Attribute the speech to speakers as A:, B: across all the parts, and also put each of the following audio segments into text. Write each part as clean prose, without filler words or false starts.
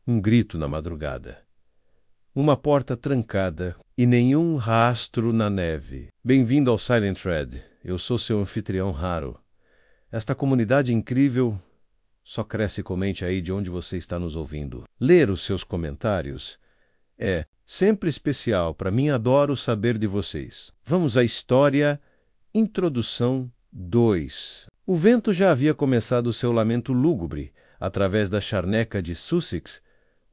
A: Um grito na madrugada. Uma porta trancada e nenhum rastro na neve. Bem-vindo ao Silent Thread. Eu sou seu anfitrião raro. Esta comunidade incrível só cresce. Comente aí de onde você está nos ouvindo. Ler os seus comentários é sempre especial. Para mim, adoro saber de vocês. Vamos à história. Introdução 2. O vento já havia começado seu lamento lúgubre através da charneca de Sussex,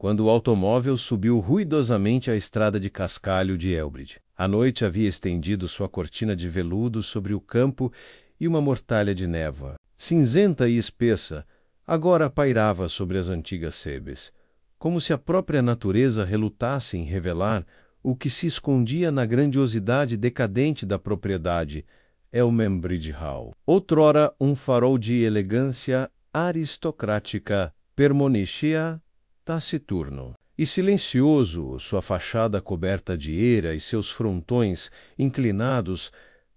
A: quando o automóvel subiu ruidosamente a estrada de cascalho de Elbridge. A noite havia estendido sua cortina de veludo sobre o campo e uma mortalha de névoa, cinzenta e espessa, agora pairava sobre as antigas sebes, como se a própria natureza relutasse em revelar o que se escondia na grandiosidade decadente da propriedade Elmembridge Hall. Outrora um farol de elegância aristocrática permanecia taciturno e silencioso, sua fachada coberta de eira e seus frontões inclinados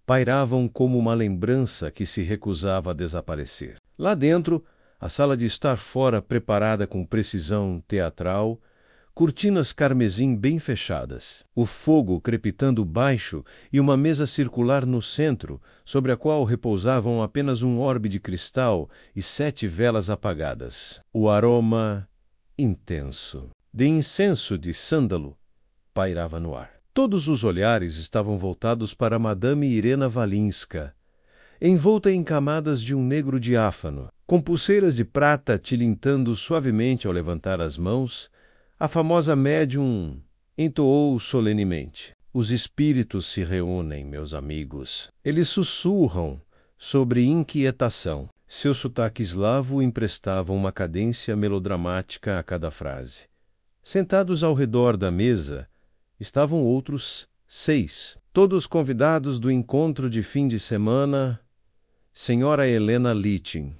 A: pairavam como uma lembrança que se recusava a desaparecer. Lá dentro, a sala de estar fora preparada com precisão teatral, cortinas carmesim bem fechadas, o fogo crepitando baixo e uma mesa circular no centro, sobre a qual repousavam apenas um orbe de cristal e 7 velas apagadas. O aroma intenso de incenso de sândalo pairava no ar. Todos os olhares estavam voltados para Madame Irena Walinska, envolta em camadas de um negro diáfano, com pulseiras de prata tilintando suavemente ao levantar as mãos. A famosa médium entoou solenemente: os espíritos se reúnem, meus amigos. Eles sussurram sobre inquietação. Seu sotaque eslavo emprestava uma cadência melodramática a cada frase. Sentados ao redor da mesa estavam outros 6, todos convidados do encontro de fim de semana. Senhora Helena Litching,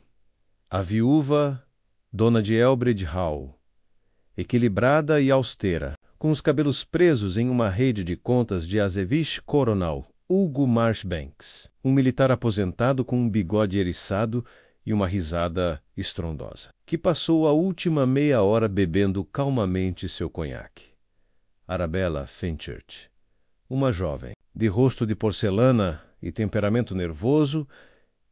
A: a viúva, dona de Elbridge Hall, equilibrada e austera, com os cabelos presos em uma rede de contas de azeviche coronal, Hugo Marchbanks, um militar aposentado com um bigode eriçado e uma risada estrondosa, que passou a última meia hora bebendo calmamente seu conhaque. Arabella Fenchurch, uma jovem, de rosto de porcelana e temperamento nervoso,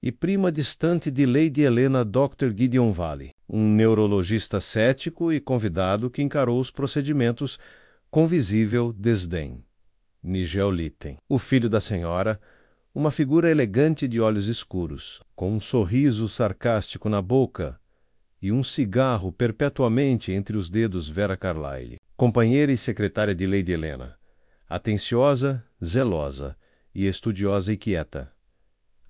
A: e prima distante de Lady Helena Dr. Gideon Valley, um neurologista cético e convidado que encarou os procedimentos com visível desdém. Nigel Lytton, o filho da senhora, uma figura elegante de olhos escuros, com um sorriso sarcástico na boca e um cigarro perpetuamente entre os dedos. Vera Carlyle, companheira e secretária de Lady Helena, atenciosa, zelosa e estudiosa e quieta.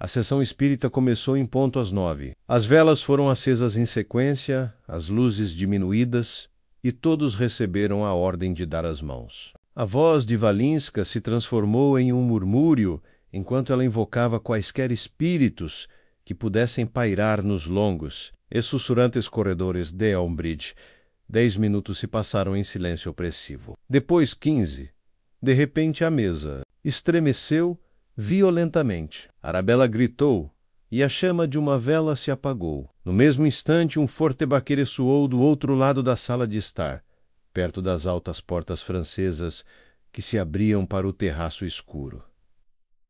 A: A sessão espírita começou em ponto às 9. As velas foram acesas em sequência, as luzes diminuídas, e todos receberam a ordem de dar as mãos. A voz de Walinska se transformou em um murmúrio enquanto ela invocava quaisquer espíritos que pudessem pairar nos longos e sussurrantes corredores de Elmbridge. 10 minutos se passaram em silêncio opressivo. Depois 15. De repente a mesa estremeceu violentamente. Arabella gritou e a chama de uma vela se apagou. No mesmo instante, um forte baqueiro soou do outro lado da sala de estar, perto das altas portas francesas que se abriam para o terraço escuro.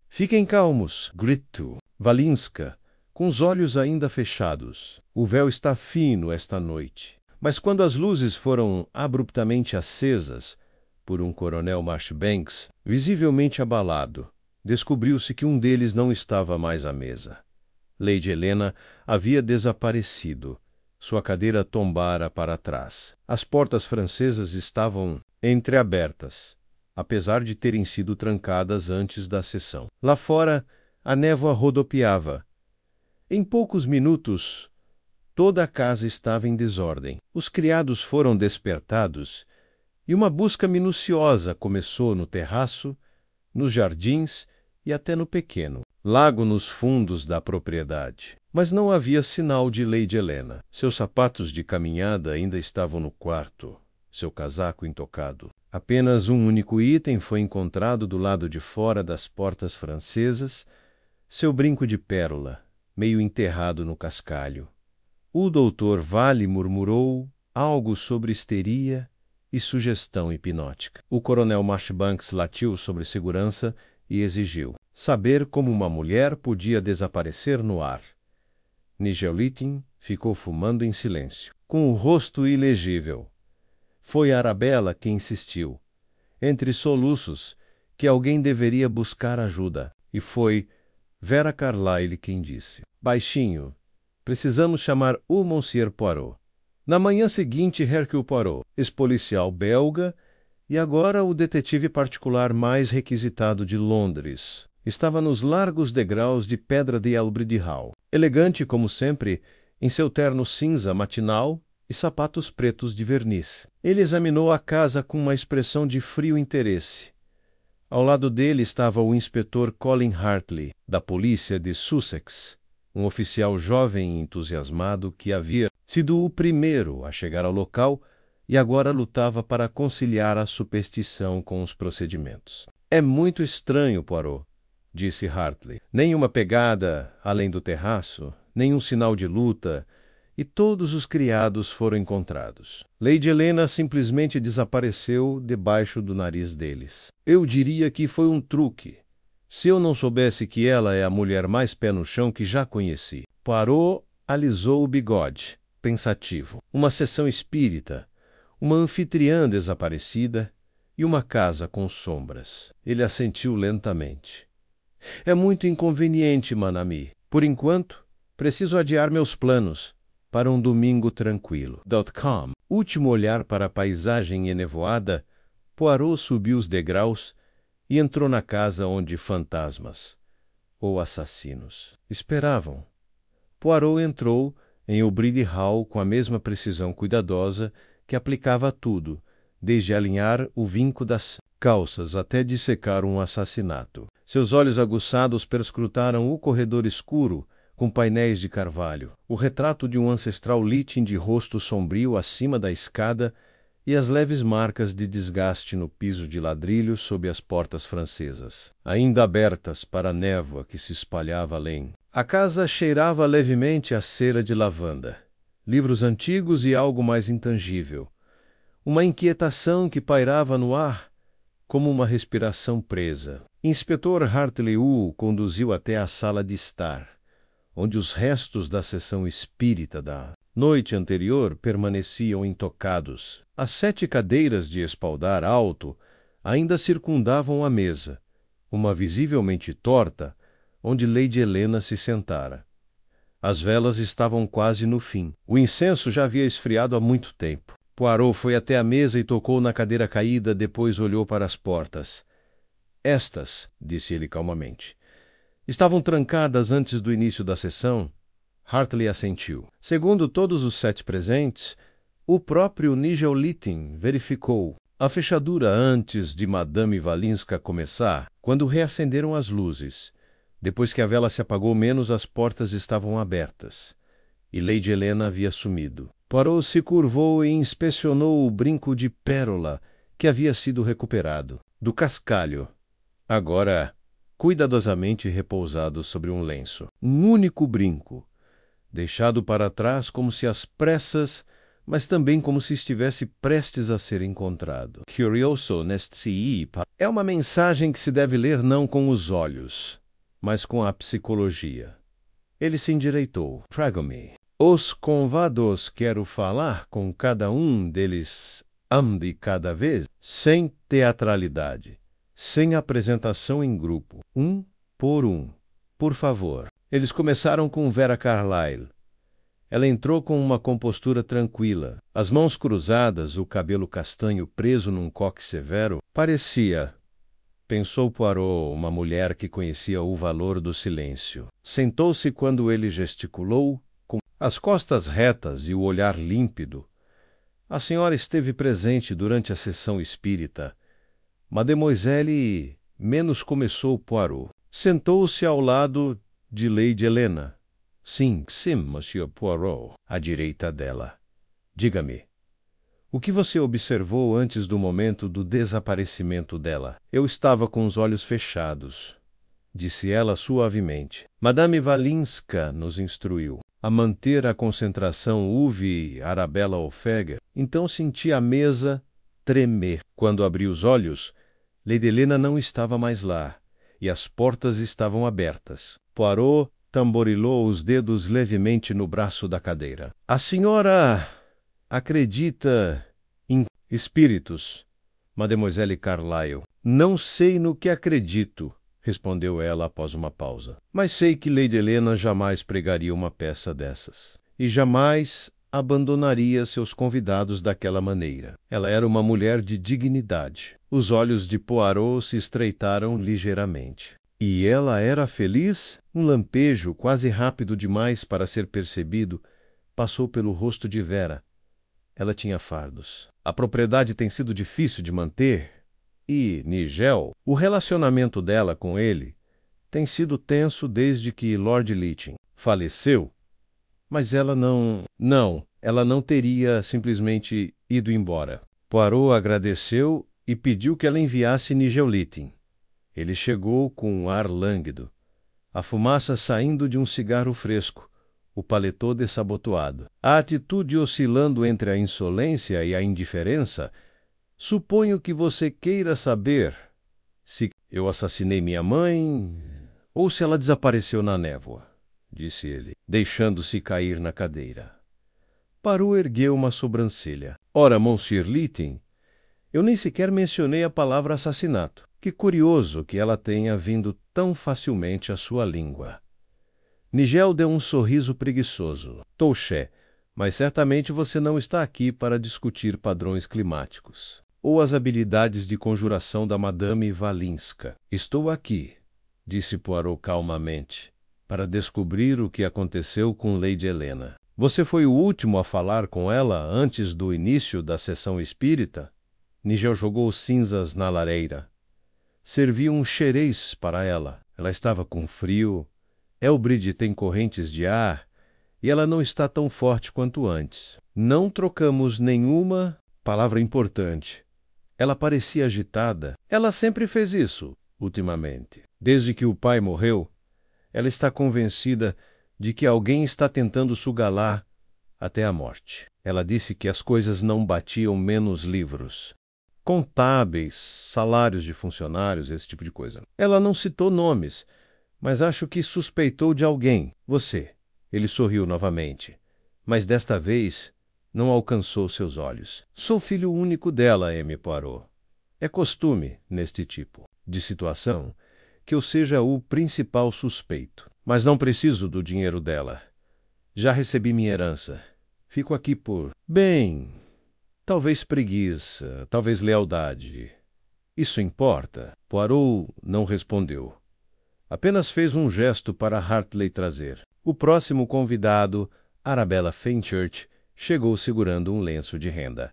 A: Fiquem calmos, gritou Walinska, com os olhos ainda fechados. O véu está fino esta noite. Mas quando as luzes foram abruptamente acesas por um coronel Marchbanks, visivelmente abalado, descobriu-se que um deles não estava mais à mesa. Lady Helena havia desaparecido. Sua cadeira tombara para trás. As portas francesas estavam entreabertas, apesar de terem sido trancadas antes da sessão. Lá fora, a névoa rodopiava. Em poucos minutos, toda a casa estava em desordem. Os criados foram despertados e uma busca minuciosa começou no terraço, nos jardins e até no pequeno lago nos fundos da propriedade. Mas não havia sinal de Lady Helena. Seus sapatos de caminhada ainda estavam no quarto, seu casaco intocado. Apenas um único item foi encontrado do lado de fora das portas francesas, seu brinco de pérola, meio enterrado no cascalho. O Dr. Vale murmurou algo sobre histeria e sugestão hipnótica. O coronel Marchbanks latiu sobre segurança e exigiu saber como uma mulher podia desaparecer no ar. Nigel Littin ficou fumando em silêncio, com o rosto ilegível. Foi Arabella que insistiu, entre soluços, que alguém deveria buscar ajuda. E foi Vera Carlyle quem disse, baixinho, precisamos chamar o Monsieur Poirot. Na manhã seguinte, Hercule Poirot, ex-policial belga e agora o detetive particular mais requisitado de Londres, estava nos largos degraus de pedra de Elbridge Hall, elegante como sempre, em seu terno cinza matinal e sapatos pretos de verniz. Ele examinou a casa com uma expressão de frio interesse. Ao lado dele estava o inspetor Colin Hartley, da polícia de Sussex, um oficial jovem e entusiasmado que havia sido o primeiro a chegar ao local e agora lutava para conciliar a superstição com os procedimentos. É muito estranho, Poirot, disse Hartley. Nenhuma pegada além do terraço, nenhum sinal de luta, e todos os criados foram encontrados. Lady Helena simplesmente desapareceu debaixo do nariz deles. Eu diria que foi um truque, se eu não soubesse que ela é a mulher mais pé no chão que já conheci. Poirot alisou o bigode, pensativo. Uma sessão espírita, uma anfitriã desaparecida e uma casa com sombras. Ele assentiu lentamente. É muito inconveniente, mon ami. Por enquanto, preciso adiar meus planos para um domingo tranquilo. .com. Último olhar para a paisagem enevoada, Poirot subiu os degraus e entrou na casa onde fantasmas, ou assassinos, esperavam. Poirot entrou em Elbridge Hall com a mesma precisão cuidadosa que aplicava a tudo, desde alinhar o vinco das calças até dissecar um assassinato. Seus olhos aguçados perscrutaram o corredor escuro, com painéis de carvalho, o retrato de um ancestral Littin de rosto sombrio acima da escada e as leves marcas de desgaste no piso de ladrilho sob as portas francesas, ainda abertas para a névoa que se espalhava além. A casa cheirava levemente a cera de lavanda, livros antigos e algo mais intangível. Uma inquietação que pairava no ar como uma respiração presa. Inspetor Hartley o conduziu até a sala de estar, onde os restos da sessão espírita da noite anterior permaneciam intocados. As 7 cadeiras de espaldar alto ainda circundavam a mesa, uma visivelmente torta, onde Lady Helena se sentara. As velas estavam quase no fim. O incenso já havia esfriado há muito tempo. Poirot foi até a mesa e tocou na cadeira caída, depois olhou para as portas. Estas, disse ele calmamente, estavam trancadas antes do início da sessão. Hartley assentiu. Segundo todos os 7 presentes, o próprio Nigel Littin verificou a fechadura antes de Madame Walinska começar, quando reacenderam as luzes. Depois que a vela se apagou menos, as portas estavam abertas, e Lady Helena havia sumido. Poirot se curvou e inspecionou o brinco de pérola que havia sido recuperado, do cascalho, agora cuidadosamente repousado sobre um lenço. Um único brinco, deixado para trás como se às pressas, mas também como se estivesse prestes a ser encontrado. Curioso nesci é uma mensagem que se deve ler não com os olhos, mas com a psicologia. Ele se endireitou. Trago-me. Os convidados quero falar com cada um deles de cada vez, sem teatralidade, sem apresentação em grupo, um por um. Por favor. Eles começaram com Vera Carlyle. Ela entrou com uma compostura tranquila, as mãos cruzadas, o cabelo castanho preso num coque severo. Parecia, pensou Poirot, uma mulher que conhecia o valor do silêncio. Sentou-se quando ele gesticulou, com as costas retas e o olhar límpido. A senhora esteve presente durante a sessão espírita. Mademoiselle menos começou Poirot. Sentou-se ao lado de Lady Helena. Sim, Monsieur Poirot, à direita dela. Diga-me, o que você observou antes do momento do desaparecimento dela? Eu estava com os olhos fechados, disse ela suavemente. Madame Walinska nos instruiu. a manter a concentração Uve Arabella Offegger, então senti a mesa tremer. Quando abri os olhos, Lady Helena não estava mais lá, e as portas estavam abertas. Poirot tamborilou os dedos levemente no braço da cadeira. A senhora acredita em espíritos, Mademoiselle Carlyle? Não sei no que acredito, respondeu ela após uma pausa. Mas sei que Lady Helena jamais pregaria uma peça dessas. E jamais abandonaria seus convidados daquela maneira. Ela era uma mulher de dignidade. Os olhos de Poirot se estreitaram ligeiramente. E ela era feliz? Um lampejo, quase rápido demais para ser percebido, passou pelo rosto de Vera. Ela tinha fardos. A propriedade tem sido difícil de manter. E, Nigel, o relacionamento dela com ele tem sido tenso desde que Lord Lytton faleceu. Mas ela ela não teria simplesmente ido embora. Poirot agradeceu e pediu que ela enviasse Nigel Lytton. Ele chegou com um ar lânguido, a fumaça saindo de um cigarro fresco, o paletó desabotoado. A atitude oscilando entre a insolência e a indiferença. Suponho que você queira saber se eu assassinei minha mãe ou se ela desapareceu na névoa, disse ele, deixando-se cair na cadeira. Poirot ergueu uma sobrancelha. Ora, Monsieur Lytton, eu nem sequer mencionei a palavra assassinato. Que curioso que ela tenha vindo tão facilmente à sua língua. Nigel deu um sorriso preguiçoso. Touché, mas certamente você não está aqui para discutir padrões climáticos ou as habilidades de conjuração da Madame Valinska. Estou aqui, disse Poirot calmamente, para descobrir o que aconteceu com Lady Helena. Você foi o último a falar com ela antes do início da sessão espírita? Nigel jogou cinzas na lareira. Servi um xerez para ela. Ela estava com frio. Elbridge tem correntes de ar e ela não está tão forte quanto antes. Não trocamos nenhuma palavra importante. Ela parecia agitada. Ela sempre fez isso, ultimamente. Desde que o pai morreu, ela está convencida de que alguém está tentando sugá-la até a morte. Ela disse que as coisas não batiam menos livros. Contábeis, salários de funcionários, esse tipo de coisa. Ela não citou nomes, mas acho que suspeitou de alguém. Você. Ele sorriu novamente, mas desta vez não alcançou seus olhos. Sou filho único dela, M. Poirot. É costume, neste tipo de situação, que eu seja o principal suspeito. Mas não preciso do dinheiro dela. Já recebi minha herança. Fico aqui por... Bem... Talvez preguiça, talvez lealdade. Isso importa? Poirot não respondeu. Apenas fez um gesto para Hartley trazer. O próximo convidado, Arabella Fenchurch, chegou segurando um lenço de renda,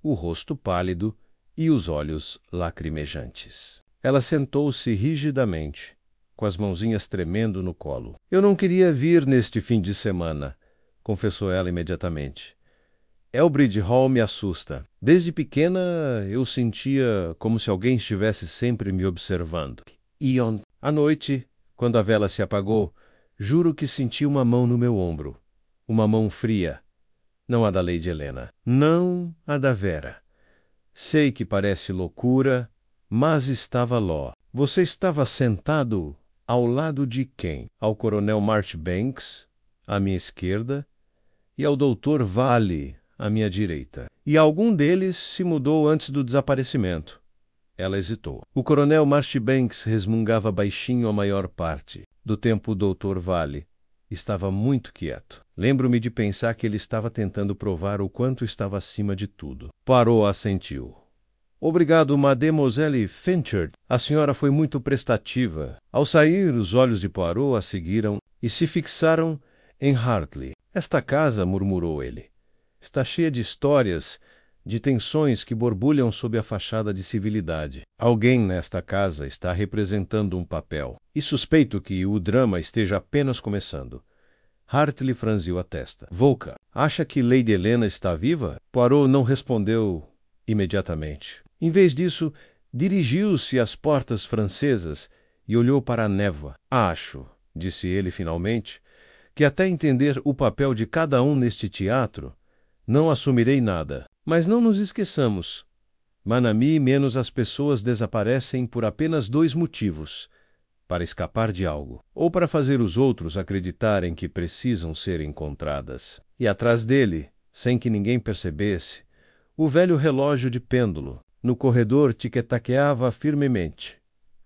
A: o rosto pálido e os olhos lacrimejantes. Ela sentou-se rigidamente, com as mãozinhas tremendo no colo. Eu não queria vir neste fim de semana, confessou ela imediatamente. Elbridge Hall me assusta. Desde pequena eu sentia como se alguém estivesse sempre me observando. À noite, quando a vela se apagou, juro que senti uma mão no meu ombro. Uma mão fria. Não a da Lady Helena. Não a da Vera. Sei que parece loucura, mas estava lá. Você estava sentado ao lado de quem? Ao coronel Marchbanks, à minha esquerda, e ao Dr. Vale, à minha direita. E algum deles se mudou antes do desaparecimento. Ela hesitou. O coronel Marchbanks resmungava baixinho a maior parte do tempo. O Dr. Vale estava muito quieto. Lembro-me de pensar que ele estava tentando provar o quanto estava acima de tudo. Poirot assentiu. Obrigado, Mademoiselle Fenchurch. A senhora foi muito prestativa. Ao sair, os olhos de Poirot a seguiram e se fixaram em Hartley. Esta casa, murmurou ele, está cheia de histórias, de tensões que borbulham sob a fachada de civilidade. Alguém nesta casa está representando um papel. E suspeito que o drama esteja apenas começando. Hartley franziu a testa. Volca, acha que Lady Helena está viva? Poirot não respondeu imediatamente. Em vez disso, dirigiu-se às portas francesas e olhou para a névoa. Acho, disse ele finalmente, que até entender o papel de cada um neste teatro, não assumirei nada. Mas não nos esqueçamos. Manami menos as pessoas desaparecem por apenas 2 motivos: para escapar de algo, ou para fazer os outros acreditarem que precisam ser encontradas. E atrás dele, sem que ninguém percebesse, o velho relógio de pêndulo, no corredor, tiquetaqueava firmemente.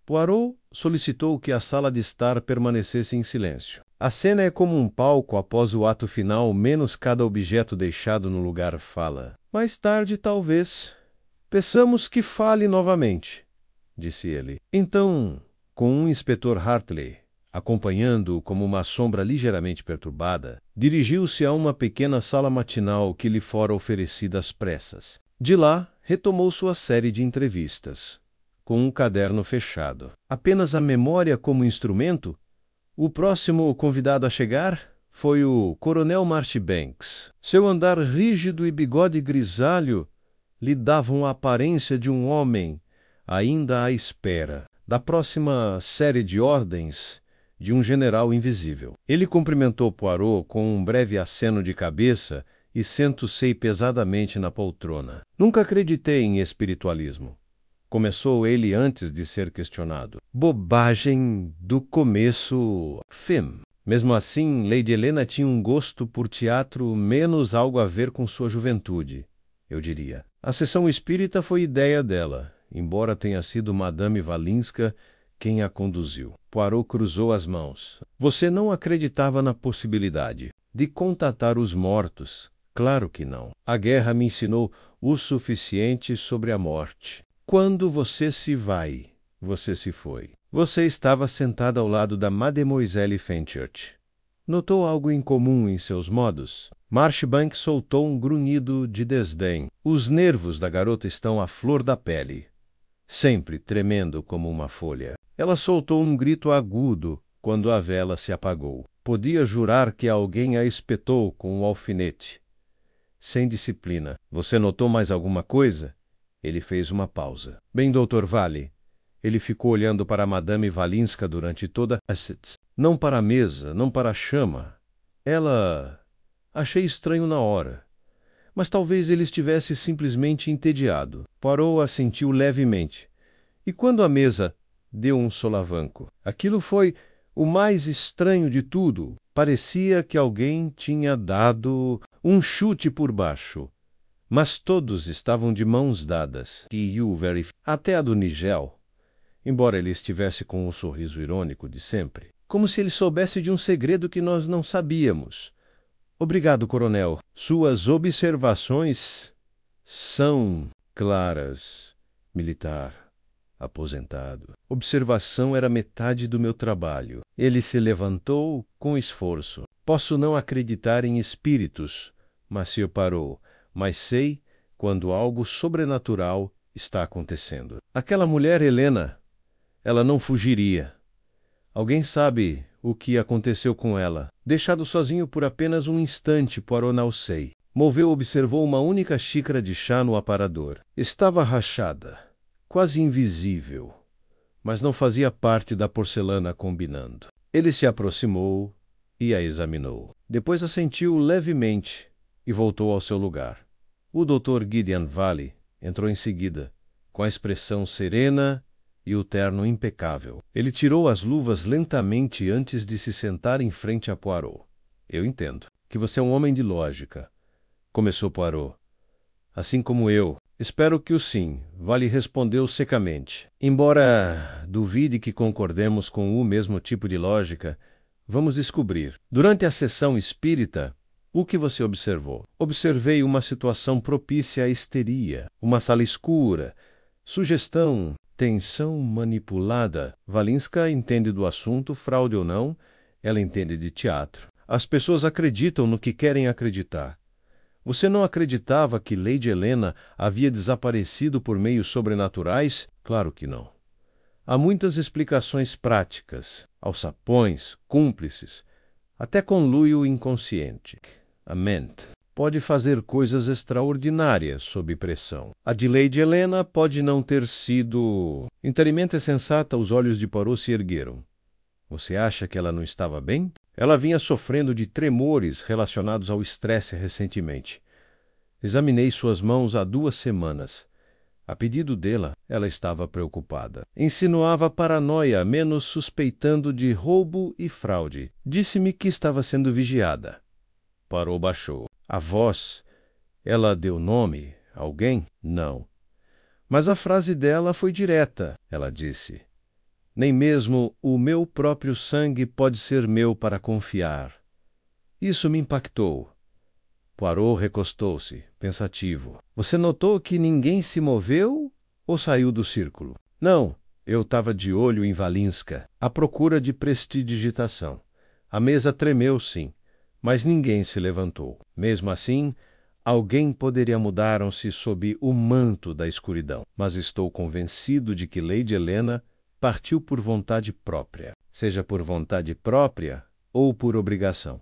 A: Poirot solicitou que a sala de estar permanecesse em silêncio. A cena é como um palco após o ato final, menos cada objeto deixado no lugar fala. Mais tarde, talvez, peçamos que fale novamente, disse ele. Então, com um inspetor Hartley acompanhando-o como uma sombra ligeiramente perturbada, dirigiu-se a uma pequena sala matinal que lhe fora oferecida às pressas. De lá, retomou sua série de entrevistas, com um caderno fechado. Apenas a memória como instrumento, o próximo convidado a chegar foi o Coronel Marchbanks. Seu andar rígido e bigode grisalho lhe davam a aparência de um homem ainda à espera da próxima série de ordens de um general invisível. Ele cumprimentou Poirot com um breve aceno de cabeça e sentou-se pesadamente na poltrona. Nunca acreditei em espiritualismo. Começou ele antes de ser questionado. Bobagem do começo. Fim. Mesmo assim, Lady Helena tinha um gosto por teatro menos algo a ver com sua juventude, eu diria. A sessão espírita foi ideia dela, embora tenha sido Madame Walinska quem a conduziu. Poirot cruzou as mãos. Você não acreditava na possibilidade de contatar os mortos? Claro que não. A guerra me ensinou o suficiente sobre a morte. Quando você se vai, você se foi. Você estava sentada ao lado da Mademoiselle Fenchurch. Notou algo incomum em seus modos? Marchbanks soltou um grunhido de desdém. Os nervos da garota estão à flor da pele, sempre tremendo como uma folha. Ela soltou um grito agudo quando a vela se apagou. Podia jurar que alguém a espetou com um alfinete. Sem disciplina. Você notou mais alguma coisa? Ele fez uma pausa. Bem, Dr. Vale. Ele ficou olhando para Madame Walinska durante toda a não para a mesa, não para a chama. Ela... Achei estranho na hora. Mas talvez ele estivesse simplesmente entediado. Poirot assentiu levemente. E quando a mesa deu um solavanco? Aquilo foi o mais estranho de tudo. Parecia que alguém tinha dado um chute por baixo. Mas todos estavam de mãos dadas. Até a do Nigel, embora ele estivesse com o sorriso irônico de sempre. Como se ele soubesse de um segredo que nós não sabíamos. Obrigado, coronel. Suas observações são claras, militar. Aposentado. Observação era metade do meu trabalho. Ele se levantou com esforço. Posso não acreditar em espíritos, Monsieur Poirot, mas sei quando algo sobrenatural está acontecendo. Aquela mulher, Helena, ela não fugiria. Alguém sabe o que aconteceu com ela. Deixado sozinho por apenas um instante, Poirot não sei. Moveu observou uma única xícara de chá no aparador. Estava rachada. Quase invisível, mas não fazia parte da porcelana combinando. Ele se aproximou e a examinou. Depois assentiu levemente e voltou ao seu lugar. O Dr. Gideon Vale entrou em seguida, com a expressão serena e o terno impecável. Ele tirou as luvas lentamente antes de se sentar em frente a Poirot. Eu entendo que você é um homem de lógica, começou Poirot. Assim como eu. Espero que o sim, Vale respondeu secamente. Embora duvide que concordemos com o mesmo tipo de lógica, vamos descobrir. Durante a sessão espírita, o que você observou? Observei uma situação propícia à histeria, uma sala escura, sugestão, tensão manipulada. Walinska entende do assunto, fraude ou não, ela entende de teatro. As pessoas acreditam no que querem acreditar. Você não acreditava que Lady Helena havia desaparecido por meios sobrenaturais? Claro que não. Há muitas explicações práticas, alçapões, cúmplices, até conluio inconsciente. A mente pode fazer coisas extraordinárias sob pressão. A de Lady Helena pode não ter sido... Inteiramente sensata, os olhos de Poirot se ergueram. Você acha que ela não estava bem? Ela vinha sofrendo de tremores relacionados ao estresse recentemente. Examinei suas mãos há 2 semanas. A pedido dela, ela estava preocupada. Insinuava paranoia, menos suspeitando de roubo e fraude. Disse-me que estava sendo vigiada. Poirot baixou. A voz... Ela deu nome a alguém? Não. Mas a frase dela foi direta. Ela disse: nem mesmo o meu próprio sangue pode ser meu para confiar. Isso me impactou. Poirot recostou-se, pensativo. Você notou que ninguém se moveu ou saiu do círculo? Não, eu estava de olho em Valinska, à procura de prestidigitação. A mesa tremeu, sim, mas ninguém se levantou. Mesmo assim, alguém poderia mudar-se sob o manto da escuridão. Mas estou convencido de que Lady Helena partiu por vontade própria, seja por vontade própria ou por obrigação.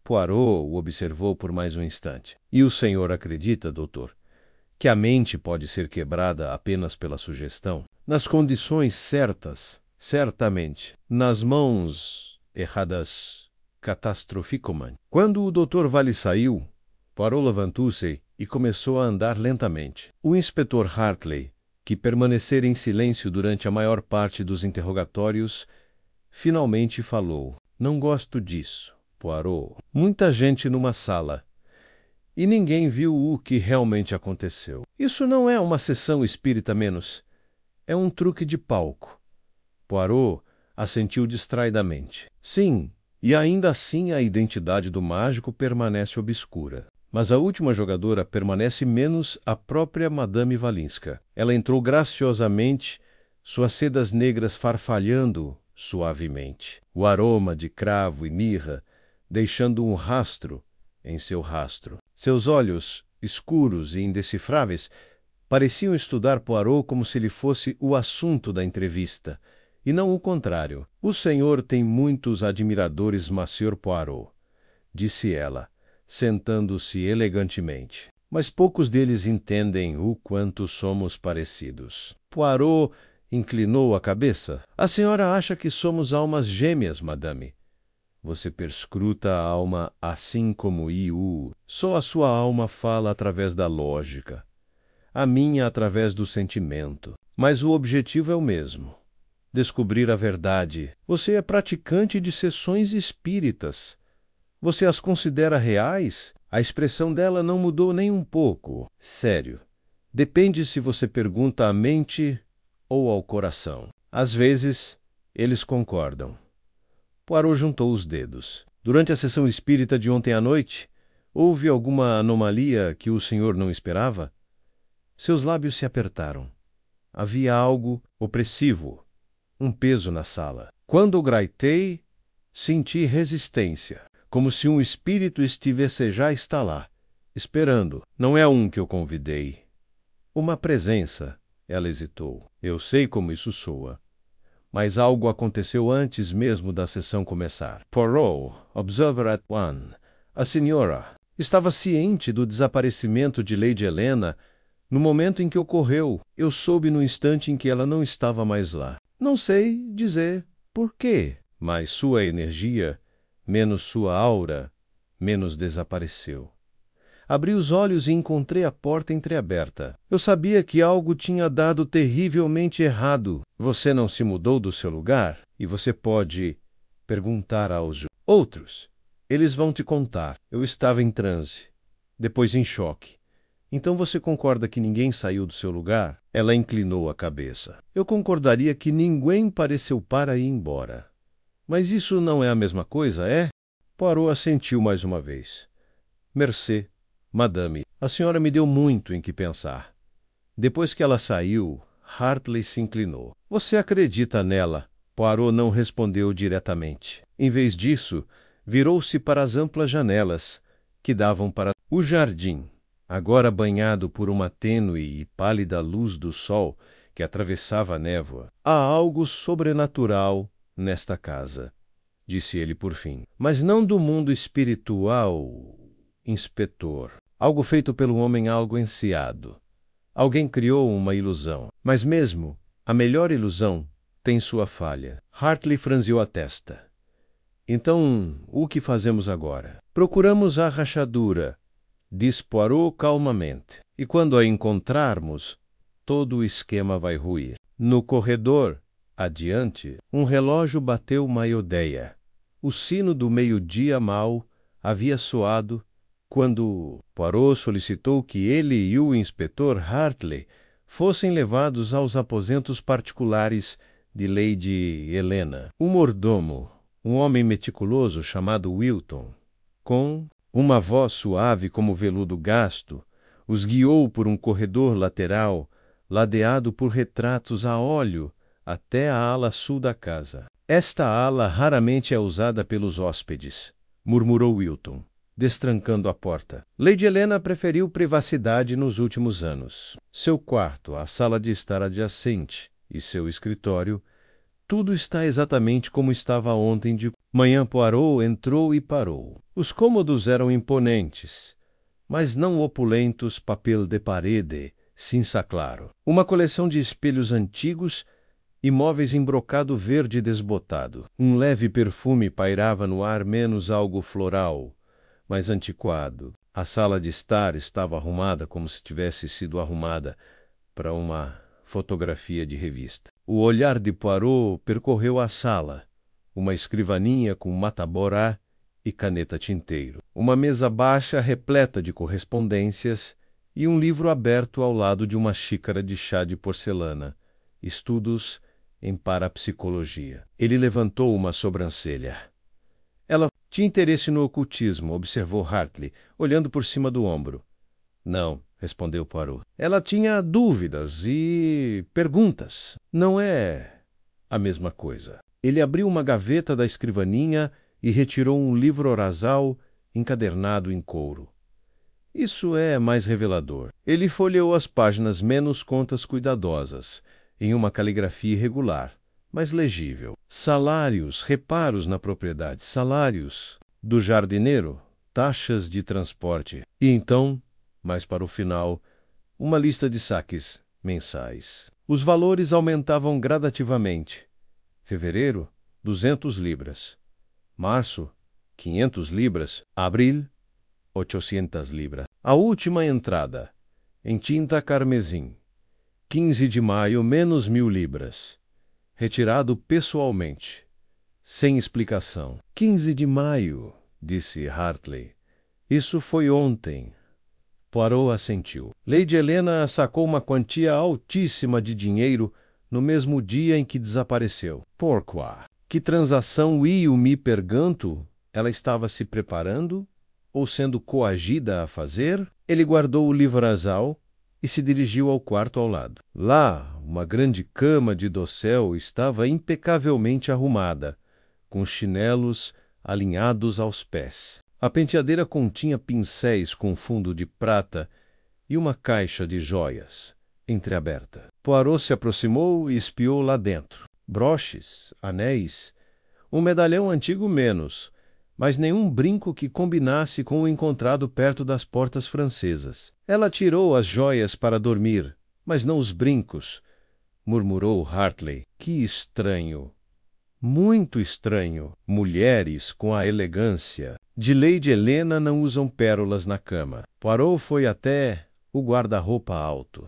A: Poirot o observou por mais um instante. E o senhor acredita, doutor, que a mente pode ser quebrada apenas pela sugestão? Nas condições certas, certamente. Nas mãos erradas, catastroficoman. Quando o Dr. Vale saiu, Poirot levantou-se e começou a andar lentamente. O inspetor Hartley, que permanecera em silêncio durante a maior parte dos interrogatórios, finalmente falou. Não gosto disso, Poirot. Muita gente numa sala. E ninguém viu o que realmente aconteceu. Isso não é uma sessão espírita menos. É um truque de palco. Poirot assentiu distraidamente. Sim, e ainda assim a identidade do mágico permanece obscura. Mas a última jogadora permanece menos a própria Madame Valinska. Ela entrou graciosamente, suas sedas negras farfalhando suavemente. O aroma de cravo e mirra, deixando um rastro em seu rastro. Seus olhos, escuros e indecifráveis, pareciam estudar Poirot como se ele fosse o assunto da entrevista, e não o contrário. O senhor tem muitos admiradores, Monsieur Poirot, disse ela, sentando-se elegantemente. Mas poucos deles entendem o quanto somos parecidos. Poirot inclinou a cabeça. A senhora acha que somos almas gêmeas, madame. Você perscruta a alma assim como Iu. Só a sua alma fala através da lógica. A minha através do sentimento. Mas o objetivo é o mesmo. Descobrir a verdade. Você é praticante de sessões espíritas. Você as considera reais? A expressão dela não mudou nem um pouco. Sério. Depende se você pergunta à mente ou ao coração. Às vezes, eles concordam. Poirot juntou os dedos. Durante a sessão espírita de ontem à noite, houve alguma anomalia que o senhor não esperava? Seus lábios se apertaram. Havia algo opressivo, um peso na sala. Quando graitei, senti resistência. Como se um espírito já está lá, esperando. Não é um que eu convidei. Uma presença. Ela hesitou. Eu sei como isso soa. Mas algo aconteceu antes mesmo da sessão começar. Poirot, observer at one. A senhora estava ciente do desaparecimento de Lady Helena no momento em que ocorreu. Eu soube no instante em que ela não estava mais lá. Não sei dizer por quê, mas sua energia, menos sua aura, menos desapareceu. Abri os olhos e encontrei a porta entreaberta. Eu sabia que algo tinha dado terrivelmente errado. Você não se mudou do seu lugar? E você pode perguntar aos outros. Eles vão te contar. Eu estava em transe, depois em choque. Então você concorda que ninguém saiu do seu lugar? Ela inclinou a cabeça. Eu concordaria que ninguém pareceu para ir embora. Mas isso não é a mesma coisa, é? Poirot assentiu mais uma vez. Mercê, madame, a senhora me deu muito em que pensar. Depois que ela saiu, Hartley se inclinou. Você acredita nela? Poirot não respondeu diretamente. Em vez disso, virou-se para as amplas janelas, que davam para o jardim, agora banhado por uma tênue e pálida luz do sol que atravessava a névoa. Há algo sobrenatural nesta casa, disse ele por fim. Mas não do mundo espiritual, inspetor. Algo feito pelo homem, algo enseado. Alguém criou uma ilusão. Mas mesmo a melhor ilusão tem sua falha. Hartley franziu a testa. Então, o que fazemos agora? Procuramos a rachadura, disse Poirot calmamente. E quando a encontrarmos, todo o esquema vai ruir. No corredor, adiante, um relógio bateu meio-dia. O sino do meio-dia mau havia soado quando Poirot solicitou que ele e o inspetor Hartley fossem levados aos aposentos particulares de Lady Helena. O mordomo, um homem meticuloso chamado Wilton, com uma voz suave como veludo gasto, os guiou por um corredor lateral, ladeado por retratos a óleo, até a ala sul da casa. Esta ala raramente é usada pelos hóspedes, murmurou Wilton, destrancando a porta. Lady Helena preferiu privacidade nos últimos anos. Seu quarto, a sala de estar adjacente e seu escritório, tudo está exatamente como estava ontem de manhã. Poirot entrou e parou. Os cômodos eram imponentes, mas não opulentos papel de parede, cinza claro. Uma coleção de espelhos antigos e móveis em brocado verde desbotado. Um leve perfume pairava no ar, menos algo floral, mais antiquado. A sala de estar estava arrumada como se tivesse sido arrumada para uma fotografia de revista. O olhar de Poirot percorreu a sala, uma escrivaninha com mataborá e caneta tinteiro, uma mesa baixa repleta de correspondências e um livro aberto ao lado de uma xícara de chá de porcelana, estudos em parapsicologia. Ele levantou uma sobrancelha. Ela tinha interesse no ocultismo, observou Hartley, olhando por cima do ombro. Não, respondeu Poirot. Ela tinha dúvidas e perguntas. Não é a mesma coisa. Ele abriu uma gaveta da escrivaninha e retirou um livro orazal encadernado em couro. Isso é mais revelador. Ele folheou as páginas menos contas cuidadosas, em uma caligrafia irregular, mas legível. Salários, reparos na propriedade, salários do jardineiro, taxas de transporte. E então, mais para o final, uma lista de saques mensais. Os valores aumentavam gradativamente. Fevereiro, 200 libras. Março, 500 libras. Abril, 800 libras. A última entrada, em tinta carmesim. 15 de maio, menos 1000 libras. Retirado pessoalmente, sem explicação. 15 de maio, disse Hartley. Isso foi ontem. Poirot assentiu. Lady Helena sacou uma quantia altíssima de dinheiro no mesmo dia em que desapareceu. Pourquoi? Que transação me pergunto? Ela estava se preparando ou sendo coagida a fazer? Ele guardou o livrazal e se dirigiu ao quarto ao lado. Lá, uma grande cama de dossel estava impecavelmente arrumada, com chinelos alinhados aos pés. A penteadeira continha pincéis com fundo de prata e uma caixa de joias, entreaberta. Poirot se aproximou e espiou lá dentro. Broches, anéis, um medalhão antigo menos, mas nenhum brinco que combinasse com o encontrado perto das portas francesas. Ela tirou as joias para dormir, mas não os brincos, murmurou Hartley. Que estranho! Muito estranho. Mulheres com a elegância de Lady Helena não usam pérolas na cama. Poirot foi até o guarda-roupa alto.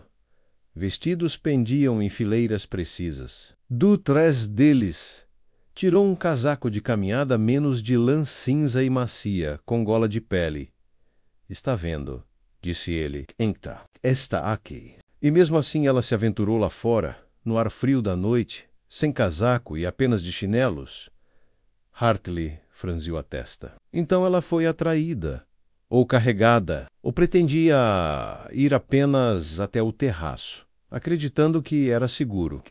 A: Vestidos pendiam em fileiras precisas. Do trás deles, tirou um casaco de caminhada menos de lã cinza e macia, com gola de pele. Está vendo, disse ele. Está aqui. E mesmo assim ela se aventurou lá fora, no ar frio da noite, sem casaco e apenas de chinelos? Hartley franziu a testa. Então ela foi atraída, ou carregada, ou pretendia ir apenas até o terraço, acreditando que era seguro.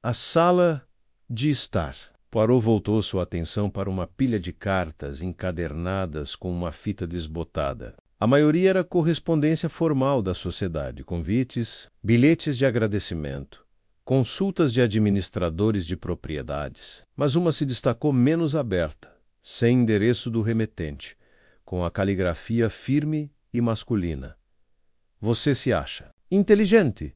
A: A sala de estar. Poirot voltou sua atenção para uma pilha de cartas encadernadas com uma fita desbotada. A maioria era correspondência formal da sociedade, convites, bilhetes de agradecimento, consultas de administradores de propriedades. Mas uma se destacou menos aberta, sem endereço do remetente, com a caligrafia firme e masculina. Você se acha inteligente,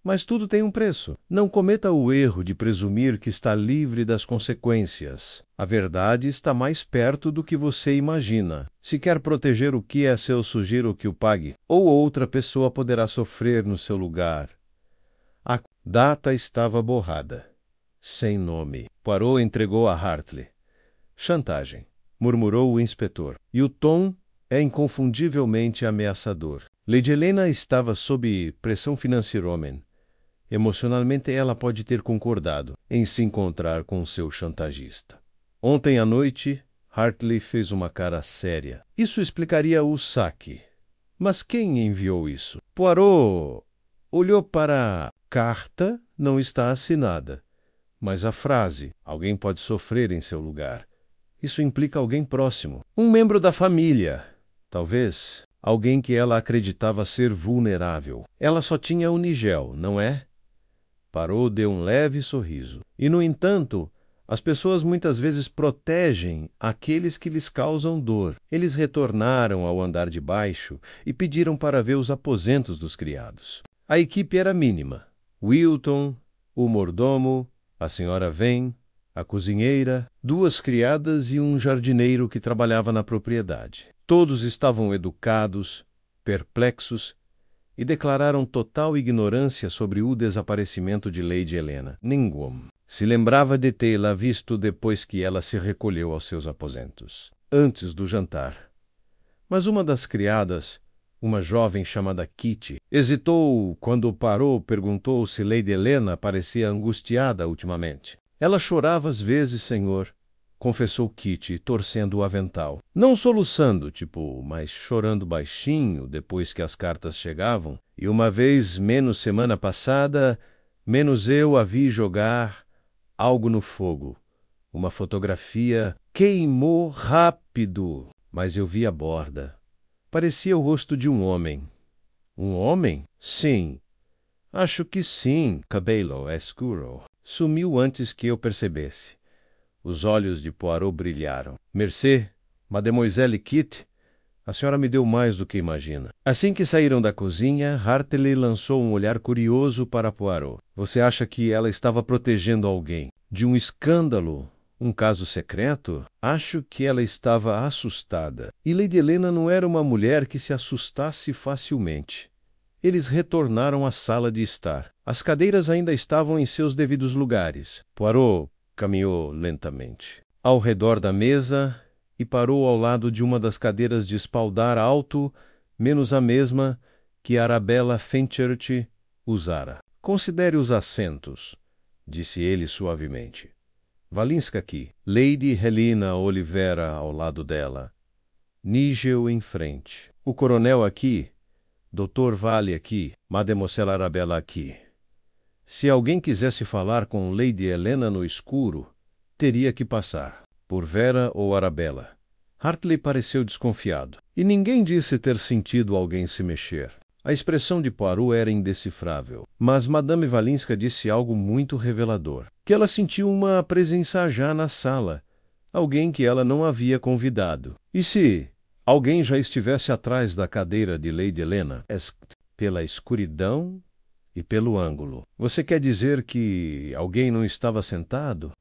A: Mas tudo tem um preço. Não cometa o erro de presumir que está livre das consequências. A verdade está mais perto do que você imagina. Se quer proteger o que é seu, sugiro que o pague, ou outra pessoa poderá sofrer no seu lugar. A data estava borrada. Sem nome. Poirot entregou a Hartley. Chantagem, murmurou o inspetor. E o tom é inconfundivelmente ameaçador. Lady Helena estava sob pressão financeira. Emocionalmente, ela pode ter concordado em se encontrar com seu chantagista. Ontem à noite, Hartley fez uma cara séria. Isso explicaria o saque. Mas quem enviou isso? Poirot olhou para a carta, não está assinada. Mas a frase, alguém pode sofrer em seu lugar. Isso implica alguém próximo. Um membro da família. Talvez alguém que ela acreditava ser vulnerável. Ela só tinha o Nigel, não é? Poirot deu um leve sorriso. E, no entanto, as pessoas muitas vezes protegem aqueles que lhes causam dor. Eles retornaram ao andar de baixo e pediram para ver os aposentos dos criados. A equipe era mínima. Wilton, o mordomo, a senhora Vane, a cozinheira, 2 criadas e um jardineiro que trabalhava na propriedade. Todos estavam educados, perplexos, e declararam total ignorância sobre o desaparecimento de Lady Helena. Ninguém se lembrava de tê-la visto depois que ela se recolheu aos seus aposentos, antes do jantar. Mas uma das criadas, uma jovem chamada Kitty, hesitou quando Poirot perguntou se Lady Helena parecia angustiada ultimamente. Ela chorava às vezes, senhor, confessou Kitty, torcendo o avental. Não soluçando, mas chorando baixinho depois que as cartas chegavam. E uma vez menos semana passada, menos eu a vi jogar algo no fogo. Uma fotografia queimou rápido, mas eu vi a borda. Parecia o rosto de um homem. Um homem? Sim. Acho que sim. Cabelo escuro. Sumiu antes que eu percebesse. Os olhos de Poirot brilharam. Mercê, Mademoiselle Kitty, a senhora me deu mais do que imagina. Assim que saíram da cozinha, Hartley lançou um olhar curioso para Poirot. Você acha que ela estava protegendo alguém? De um escândalo? Um caso secreto? Acho que ela estava assustada. E Lady Helena não era uma mulher que se assustasse facilmente. Eles retornaram à sala de estar. As cadeiras ainda estavam em seus devidos lugares. Poirot caminhou lentamente ao redor da mesa e parou ao lado de uma das cadeiras de espaldar alto, menos a mesma que Arabella Fenchurch usara. Considere os assentos, disse ele suavemente. Valinska aqui, Lady Helena Olivera ao lado dela, Nigel em frente, o coronel aqui, Dr. Vale aqui, Mademoiselle Arabella aqui. Se alguém quisesse falar com Lady Helena no escuro, teria que passar por Vera ou Arabella. Hartley pareceu desconfiado, e ninguém disse ter sentido alguém se mexer. A expressão de Poirot era indecifrável, mas Madame Valinska disse algo muito revelador, que ela sentiu uma presença já na sala, alguém que ela não havia convidado. E se alguém já estivesse atrás da cadeira de Lady Helena, pela escuridão e pelo ângulo. Você quer dizer que alguém não estava sentado?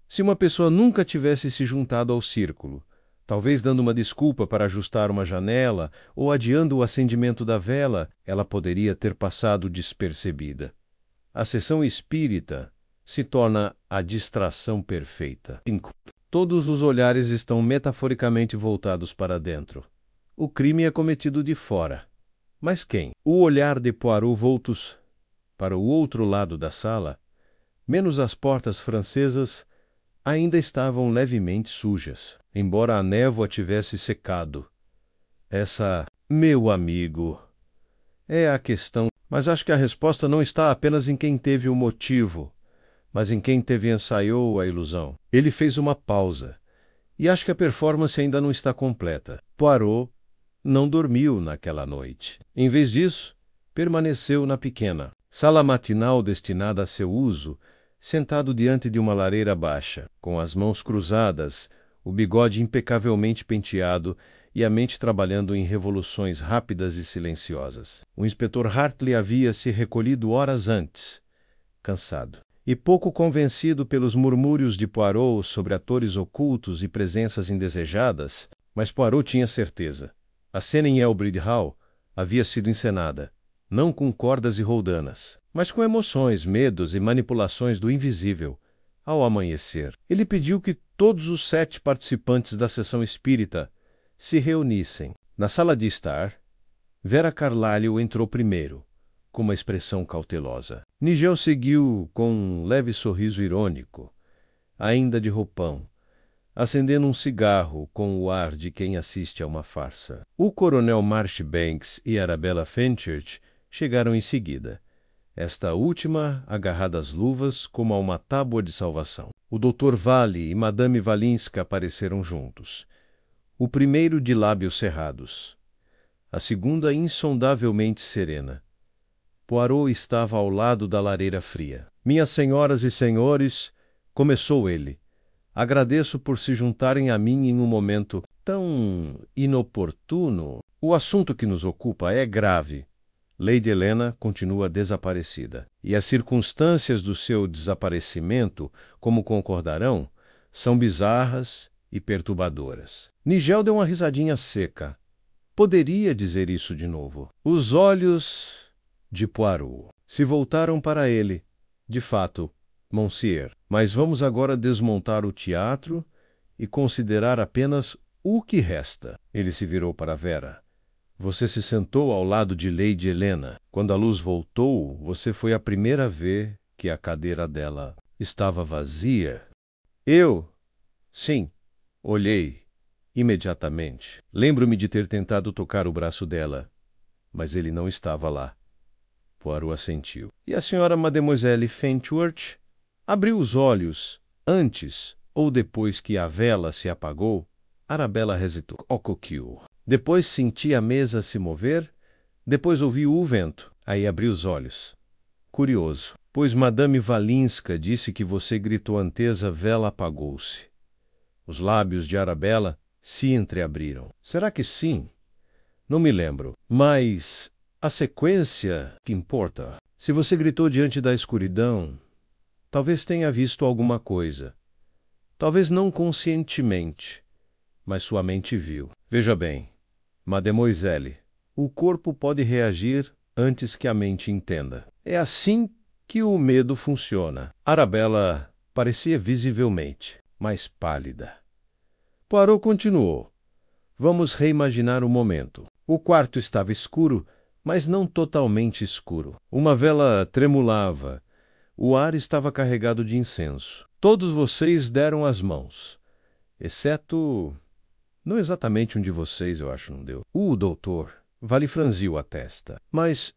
A: Se uma pessoa nunca tivesse se juntado ao círculo, talvez dando uma desculpa para ajustar uma janela ou adiando o acendimento da vela, ela poderia ter passado despercebida. A sessão espírita se torna a distração perfeita. 5. Todos os olhares estão metaforicamente voltados para dentro. O crime é cometido de fora. Mas quem? O olhar de Poirot voltos para o outro lado da sala, menos as portas francesas, ainda estavam levemente sujas, embora a névoa tivesse secado. Essa, meu amigo, é a questão, mas acho que a resposta não está apenas em quem teve o motivo, mas em quem ensaiou a ilusão. Ele fez uma pausa, e acho que a performance ainda não está completa. Poirot não dormiu naquela noite. Em vez disso, permaneceu na pequena sala matinal destinada a seu uso, sentado diante de uma lareira baixa, com as mãos cruzadas, o bigode impecavelmente penteado e a mente trabalhando em revoluções rápidas e silenciosas. O inspetor Hartley havia se recolhido horas antes, cansado, e pouco convencido pelos murmúrios de Poirot sobre atores ocultos e presenças indesejadas, mas Poirot tinha certeza. A cena em Elbridge Hall havia sido encenada, não com cordas e roldanas, mas com emoções, medos e manipulações do invisível. Ao amanhecer, ele pediu que todos os 7 participantes da sessão espírita se reunissem. Na sala de estar, Vera Carlyle entrou primeiro, com uma expressão cautelosa. Nigel seguiu com um leve sorriso irônico, ainda de roupão, acendendo um cigarro com o ar de quem assiste a uma farsa. O coronel Marchbanks e Arabella Fenchurch chegaram em seguida, esta última agarrada às luvas como a uma tábua de salvação. O Dr. Vale e Madame Valinska apareceram juntos. O primeiro de lábios cerrados, a segunda insondavelmente serena. Poirot estava ao lado da lareira fria. Minhas senhoras e senhores, começou ele, agradeço por se juntarem a mim em um momento tão inoportuno. O assunto que nos ocupa é grave. Lady Helena continua desaparecida, e as circunstâncias do seu desaparecimento, como concordarão, são bizarras e perturbadoras. Nigel deu uma risadinha seca. Poderia dizer isso de novo. Os olhos de Poirot se voltaram para ele. De fato, Monsieur, mas vamos agora desmontar o teatro e considerar apenas o que resta. Ele se virou para Vera. Você se sentou ao lado de Lady Helena. Quando a luz voltou, você foi a primeira a ver que a cadeira dela estava vazia. Eu? Sim. Olhei. Imediatamente. Lembro-me de ter tentado tocar o braço dela, mas ele não estava lá. Poirot assentiu. E a senhora Mademoiselle Fenchurch abriu os olhos antes ou depois que a vela se apagou? Arabella hesitou. Ocoquiu. Depois senti a mesa se mover, depois ouvi o vento. Aí abri os olhos. Curioso, pois Madame Valinska disse que você gritou antes a vela apagou-se. Os lábios de Arabella se entreabriram. Será que sim? Não me lembro. Mas a sequência que importa. Se você gritou diante da escuridão, talvez tenha visto alguma coisa. Talvez não conscientemente, mas sua mente viu. Veja bem, Mademoiselle, o corpo pode reagir antes que a mente entenda. É assim que o medo funciona. Arabella parecia visivelmente mais pálida. Poirot continuou. Vamos reimaginar o momento. O quarto estava escuro, mas não totalmente escuro. Uma vela tremulava. O ar estava carregado de incenso. Todos vocês deram as mãos, exceto... Não exatamente um de vocês, eu acho, não deu. O doutor. Vale franziu a testa. Mas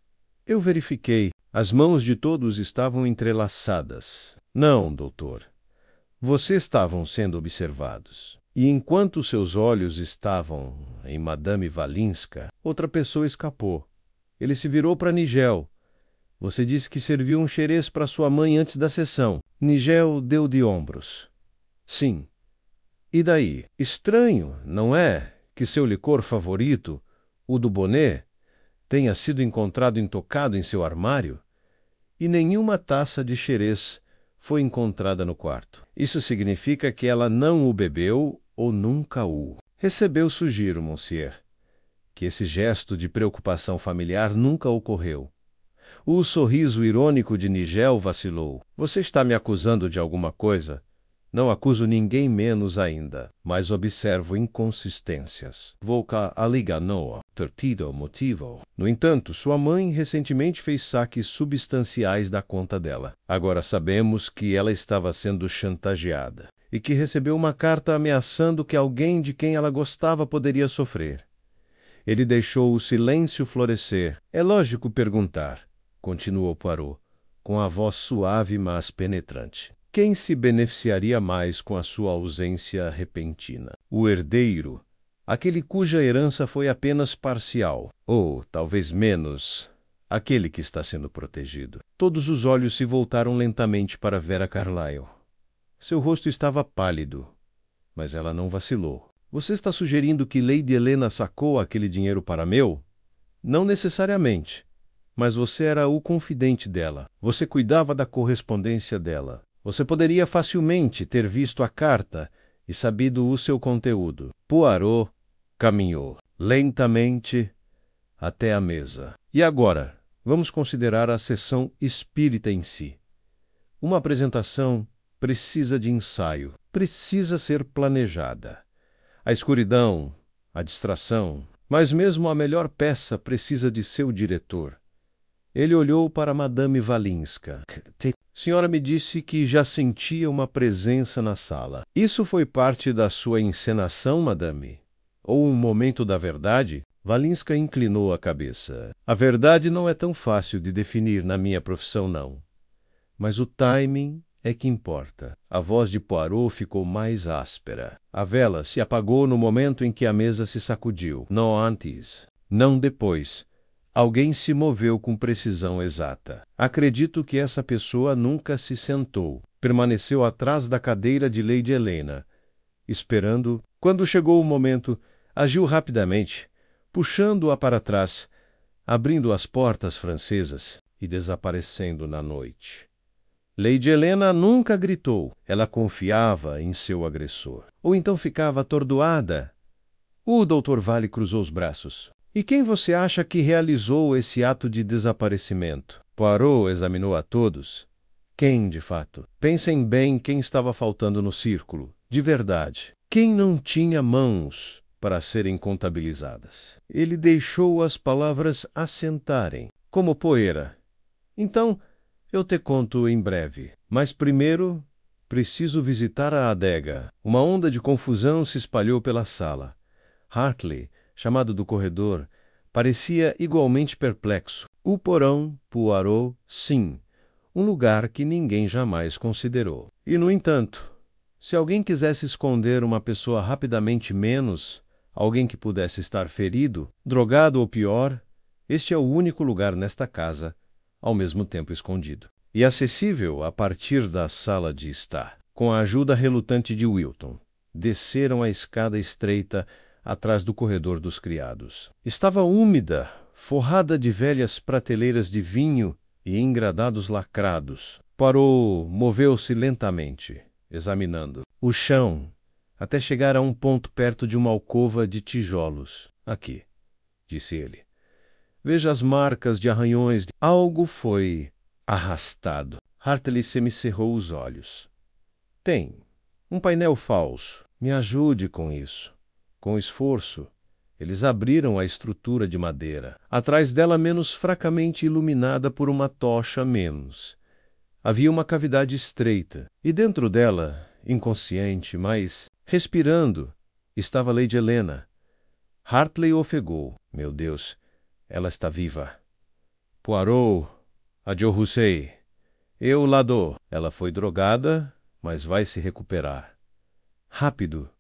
A: eu verifiquei. As mãos de todos estavam entrelaçadas. Não, doutor. Vocês estavam sendo observados. E enquanto seus olhos estavam em Madame Valinska, outra pessoa escapou. Ele se virou para Nigel. Você disse que serviu um xerez para sua mãe antes da sessão. Nigel deu de ombros. Sim. E daí? Estranho, não é, que seu licor favorito, o do Bonnet, tenha sido encontrado intocado em seu armário? E nenhuma taça de xerez foi encontrada no quarto. Isso significa que ela não o bebeu ou nunca o recebeu. Sugiro, Monsieur, que esse gesto de preocupação familiar nunca ocorreu. O sorriso irônico de Nigel vacilou. Você está me acusando de alguma coisa? Não acuso ninguém menos ainda, mas observo inconsistências. Voca aligano, tertido motivo. No entanto, sua mãe recentemente fez saques substanciais da conta dela. Agora sabemos que ela estava sendo chantageada e que recebeu uma carta ameaçando que alguém de quem ela gostava poderia sofrer. Ele deixou o silêncio florescer. É lógico perguntar, continuou Poirot, com a voz suave mas penetrante. Quem se beneficiaria mais com a sua ausência repentina? O herdeiro, aquele cuja herança foi apenas parcial, ou, talvez menos, aquele que está sendo protegido. Todos os olhos se voltaram lentamente para Vera Carlyle. Seu rosto estava pálido, mas ela não vacilou. Você está sugerindo que Lady Helena sacou aquele dinheiro para Mel? Não necessariamente. Mas você era o confidente dela. Você cuidava da correspondência dela. Você poderia facilmente ter visto a carta e sabido o seu conteúdo. Poirot caminhou lentamente até a mesa. E agora, vamos considerar a sessão espírita em si. Uma apresentação precisa de ensaio, precisa ser planejada. A escuridão, a distração, mas mesmo a melhor peça precisa de seu diretor. Ele olhou para Madame Walinska. Senhora me disse que já sentia uma presença na sala. Isso foi parte da sua encenação, madame? Ou um momento da verdade? Walinska inclinou a cabeça. A verdade não é tão fácil de definir na minha profissão, não. Mas o timing é que importa. A voz de Poirot ficou mais áspera. A vela se apagou no momento em que a mesa se sacudiu. Não antes, não depois. Alguém se moveu com precisão exata. Acredito que essa pessoa nunca se sentou. Permaneceu atrás da cadeira de Lady Helena, esperando. Quando chegou o momento, agiu rapidamente, puxando-a para trás, abrindo as portas francesas e desaparecendo na noite. Lady Helena nunca gritou. Ela confiava em seu agressor. Ou então ficava atordoada. O Dr. Vale cruzou os braços. E quem você acha que realizou esse ato de desaparecimento? Poirot examinou a todos. Quem, de fato? Pensem bem quem estava faltando no círculo. De verdade. Quem não tinha mãos para serem contabilizadas? Ele deixou as palavras assentarem, como poeira. Então, eu te conto em breve. Mas primeiro, preciso visitar a adega. Uma onda de confusão se espalhou pela sala. Hartley, chamado do corredor, parecia igualmente perplexo. O porão, Poirot, sim, um lugar que ninguém jamais considerou. E, no entanto, se alguém quisesse esconder uma pessoa rapidamente menos, alguém que pudesse estar ferido, drogado ou pior, este é o único lugar nesta casa, ao mesmo tempo escondido. E acessível a partir da sala de estar. Com a ajuda relutante de Wilton, desceram a escada estreita atrás do corredor dos criados. Estava úmida, forrada de velhas prateleiras de vinho e engradados lacrados. Poirot moveu-se lentamente, examinando o chão, até chegar a um ponto perto de uma alcova de tijolos. Aqui, disse ele. Veja as marcas de arranhões. Algo foi arrastado. Hartley semicerrou os olhos. Tem um painel falso. Me ajude com isso. Com esforço, eles abriram a estrutura de madeira, atrás dela menos fracamente iluminada por uma tocha menos. Havia uma cavidade estreita, e dentro dela, inconsciente, mas respirando, estava Lady Helena. Hartley ofegou. Meu Deus, ela está viva. Poirot, adieu-Rousset. Eu lá dou. Ela foi drogada, mas vai se recuperar. Rápido.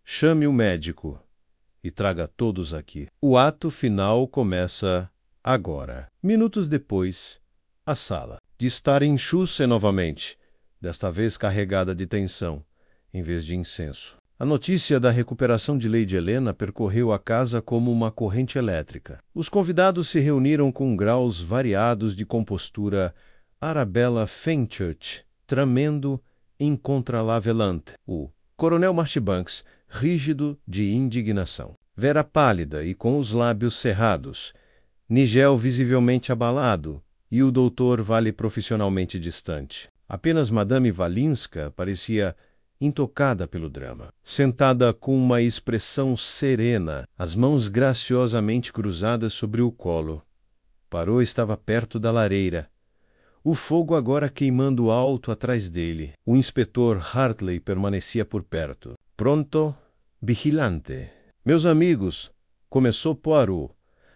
A: Chame o médico e traga todos aqui. O ato final começa agora. Minutos depois, a sala, de estar enxuta novamente, desta vez carregada de tensão, em vez de incenso. A notícia da recuperação de Lady Helena percorreu a casa como uma corrente elétrica. Os convidados se reuniram com graus variados de compostura. Arabella Fenchurch, tremendo incontrolavelante. O Coronel Marchbanks, rígido de indignação. Vera pálida e com os lábios cerrados. Nigel visivelmente abalado e o Dr. Vale profissionalmente distante. Apenas Madame Walinska parecia intocada pelo drama. Sentada com uma expressão serena, as mãos graciosamente cruzadas sobre o colo. Poirot estava perto da lareira. O fogo agora queimando alto atrás dele. O inspetor Hartley permanecia por perto. Pronto, vigilante. Meus amigos, começou Poirot.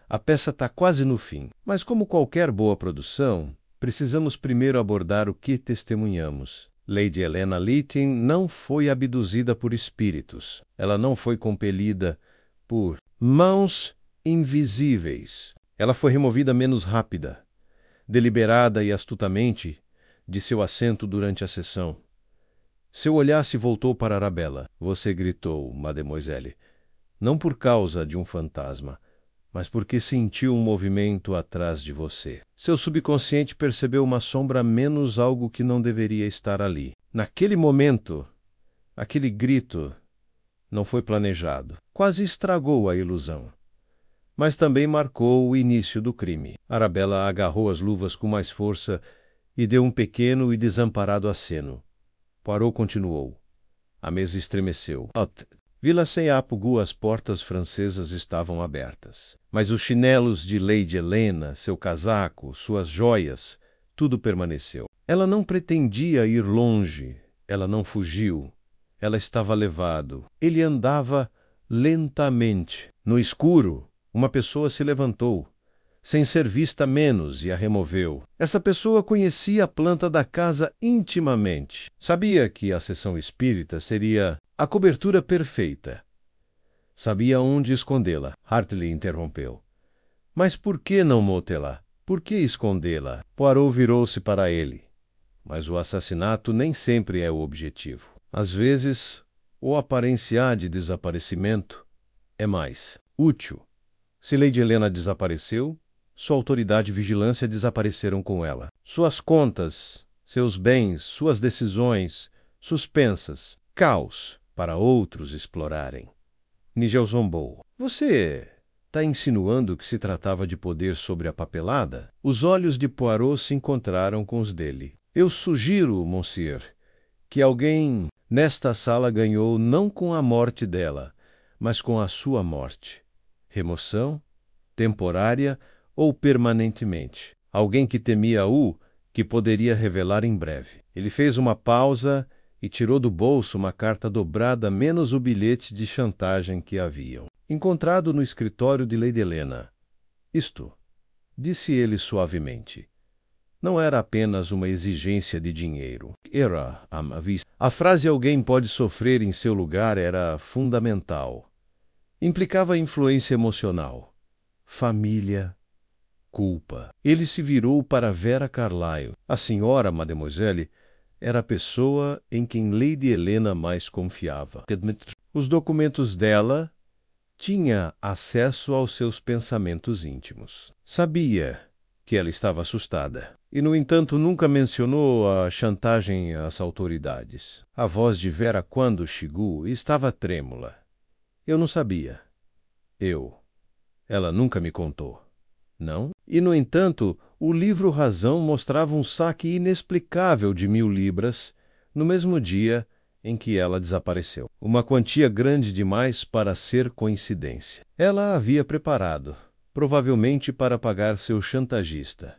A: A peça está quase no fim. Mas como qualquer boa produção, precisamos primeiro abordar o que testemunhamos. Lady Helena Lytton não foi abduzida por espíritos. Ela não foi compelida por mãos invisíveis. Ela foi removida menos rápida, deliberada e astutamente, de seu assento durante a sessão. Seu olhar se voltou para Arabella. Você gritou, mademoiselle, não por causa de um fantasma, mas porque sentiu um movimento atrás de você. Seu subconsciente percebeu uma sombra menos algo que não deveria estar ali. Naquele momento, aquele grito não foi planejado. Quase estragou a ilusão. Mas também marcou o início do crime. Arabella agarrou as luvas com mais força e deu um pequeno e desamparado aceno. Poirot continuou. A mesa estremeceu. Vila Saint-Apogu, as portas francesas estavam abertas. Mas os chinelos de Lady Helena, seu casaco, suas joias, tudo permaneceu. Ela não pretendia ir longe. Ela não fugiu. Ela estava levado. Ele andava lentamente. No escuro, uma pessoa se levantou, sem ser vista menos, e a removeu. Essa pessoa conhecia a planta da casa intimamente. Sabia que a sessão espírita seria a cobertura perfeita. Sabia onde escondê-la. Hartley interrompeu. Mas por que não motê-la? Por que escondê-la? Poirot virou-se para ele. Mas o assassinato nem sempre é o objetivo. Às vezes, o aparência de desaparecimento é mais útil. Se Lady Helena desapareceu, sua autoridade e vigilância desapareceram com ela. Suas contas, seus bens, suas decisões, suspensas, caos para outros explorarem. Nigel zombou. Você está insinuando que se tratava de poder sobre a papelada? Os olhos de Poirot se encontraram com os dele. Eu sugiro, monsieur, que alguém nesta sala ganhou não com a morte dela, mas com a sua morte. Remoção, temporária ou permanentemente. Alguém que temia o que poderia revelar em breve. Ele fez uma pausa e tirou do bolso uma carta dobrada menos o bilhete de chantagem que haviam encontrado no escritório de Lady Helena. Isto, disse ele suavemente, não era apenas uma exigência de dinheiro. Era à vista. A frase "alguém pode sofrer em seu lugar" era fundamental. Implicava influência emocional, família, culpa. Ele se virou para Vera Carlyle. A senhora, mademoiselle, era a pessoa em quem Lady Helena mais confiava. Os documentos dela tinha acesso aos seus pensamentos íntimos. Sabia que ela estava assustada. E, no entanto, nunca mencionou a chantagem às autoridades. A voz de Vera quando chegou estava trêmula. Eu não sabia. Ela nunca me contou. Não? E, no entanto, o livro Razão mostrava um saque inexplicável de 1000 libras no mesmo dia em que ela desapareceu. Uma quantia grande demais para ser coincidência. Ela a havia preparado, provavelmente para pagar seu chantagista.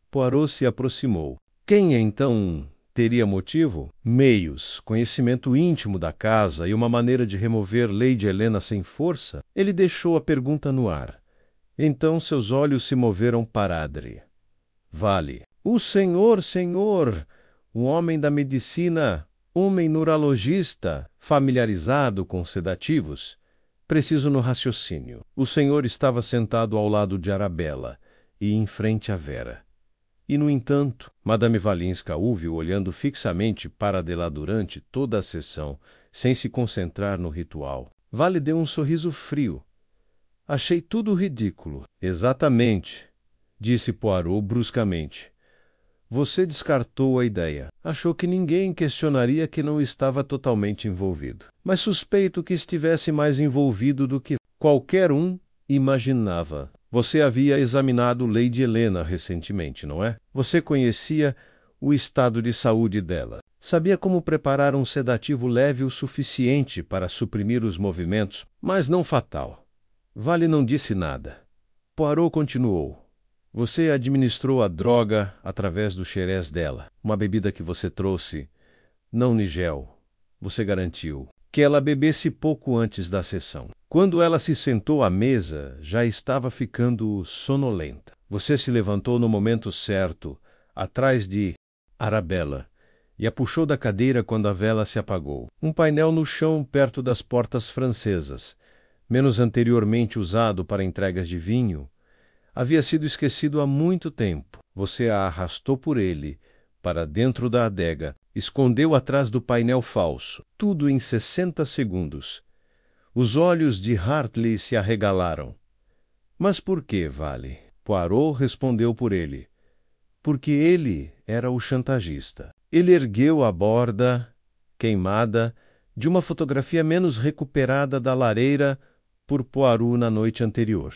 A: Poirot se aproximou. Quem, então, teria motivo? Meios, conhecimento íntimo da casa e uma maneira de remover Lady Helena sem força? Ele deixou a pergunta no ar. Então seus olhos se moveram para Adri. Vale. O senhor, um homem da medicina, homem neurologista, familiarizado com sedativos. Preciso no raciocínio. O senhor estava sentado ao lado de Arabella e em frente a Vera. E, no entanto, Madame Valinska o viu olhando fixamente para dela durante toda a sessão, sem se concentrar no ritual. Vale deu um sorriso frio. Achei tudo ridículo. Exatamente, disse Poirot bruscamente. Você descartou a ideia. Achou que ninguém questionaria que não estava totalmente envolvido. Mas suspeito que estivesse mais envolvido do que qualquer um imaginava. Você havia examinado Lady Helena recentemente, não é? Você conhecia o estado de saúde dela. Sabia como preparar um sedativo leve o suficiente para suprimir os movimentos, mas não fatal. Vale não disse nada. Poirot continuou. Você administrou a droga através do xerez dela, uma bebida que você trouxe. Não, Nigel. Você garantiu que ela bebesse pouco antes da sessão. Quando ela se sentou à mesa, já estava ficando sonolenta. Você se levantou no momento certo, atrás de Arabella, e a puxou da cadeira quando a vela se apagou. Um painel no chão perto das portas francesas, menos anteriormente usado para entregas de vinho, havia sido esquecido há muito tempo. Você a arrastou por ele, para dentro da adega, escondeu atrás do painel falso, tudo em 60 segundos. Os olhos de Hartley se arregalaram. Mas por que, Vale? Poirot respondeu por ele. Porque ele era o chantagista. Ele ergueu a borda queimada de uma fotografia menos recuperada da lareira por Poirot na noite anterior.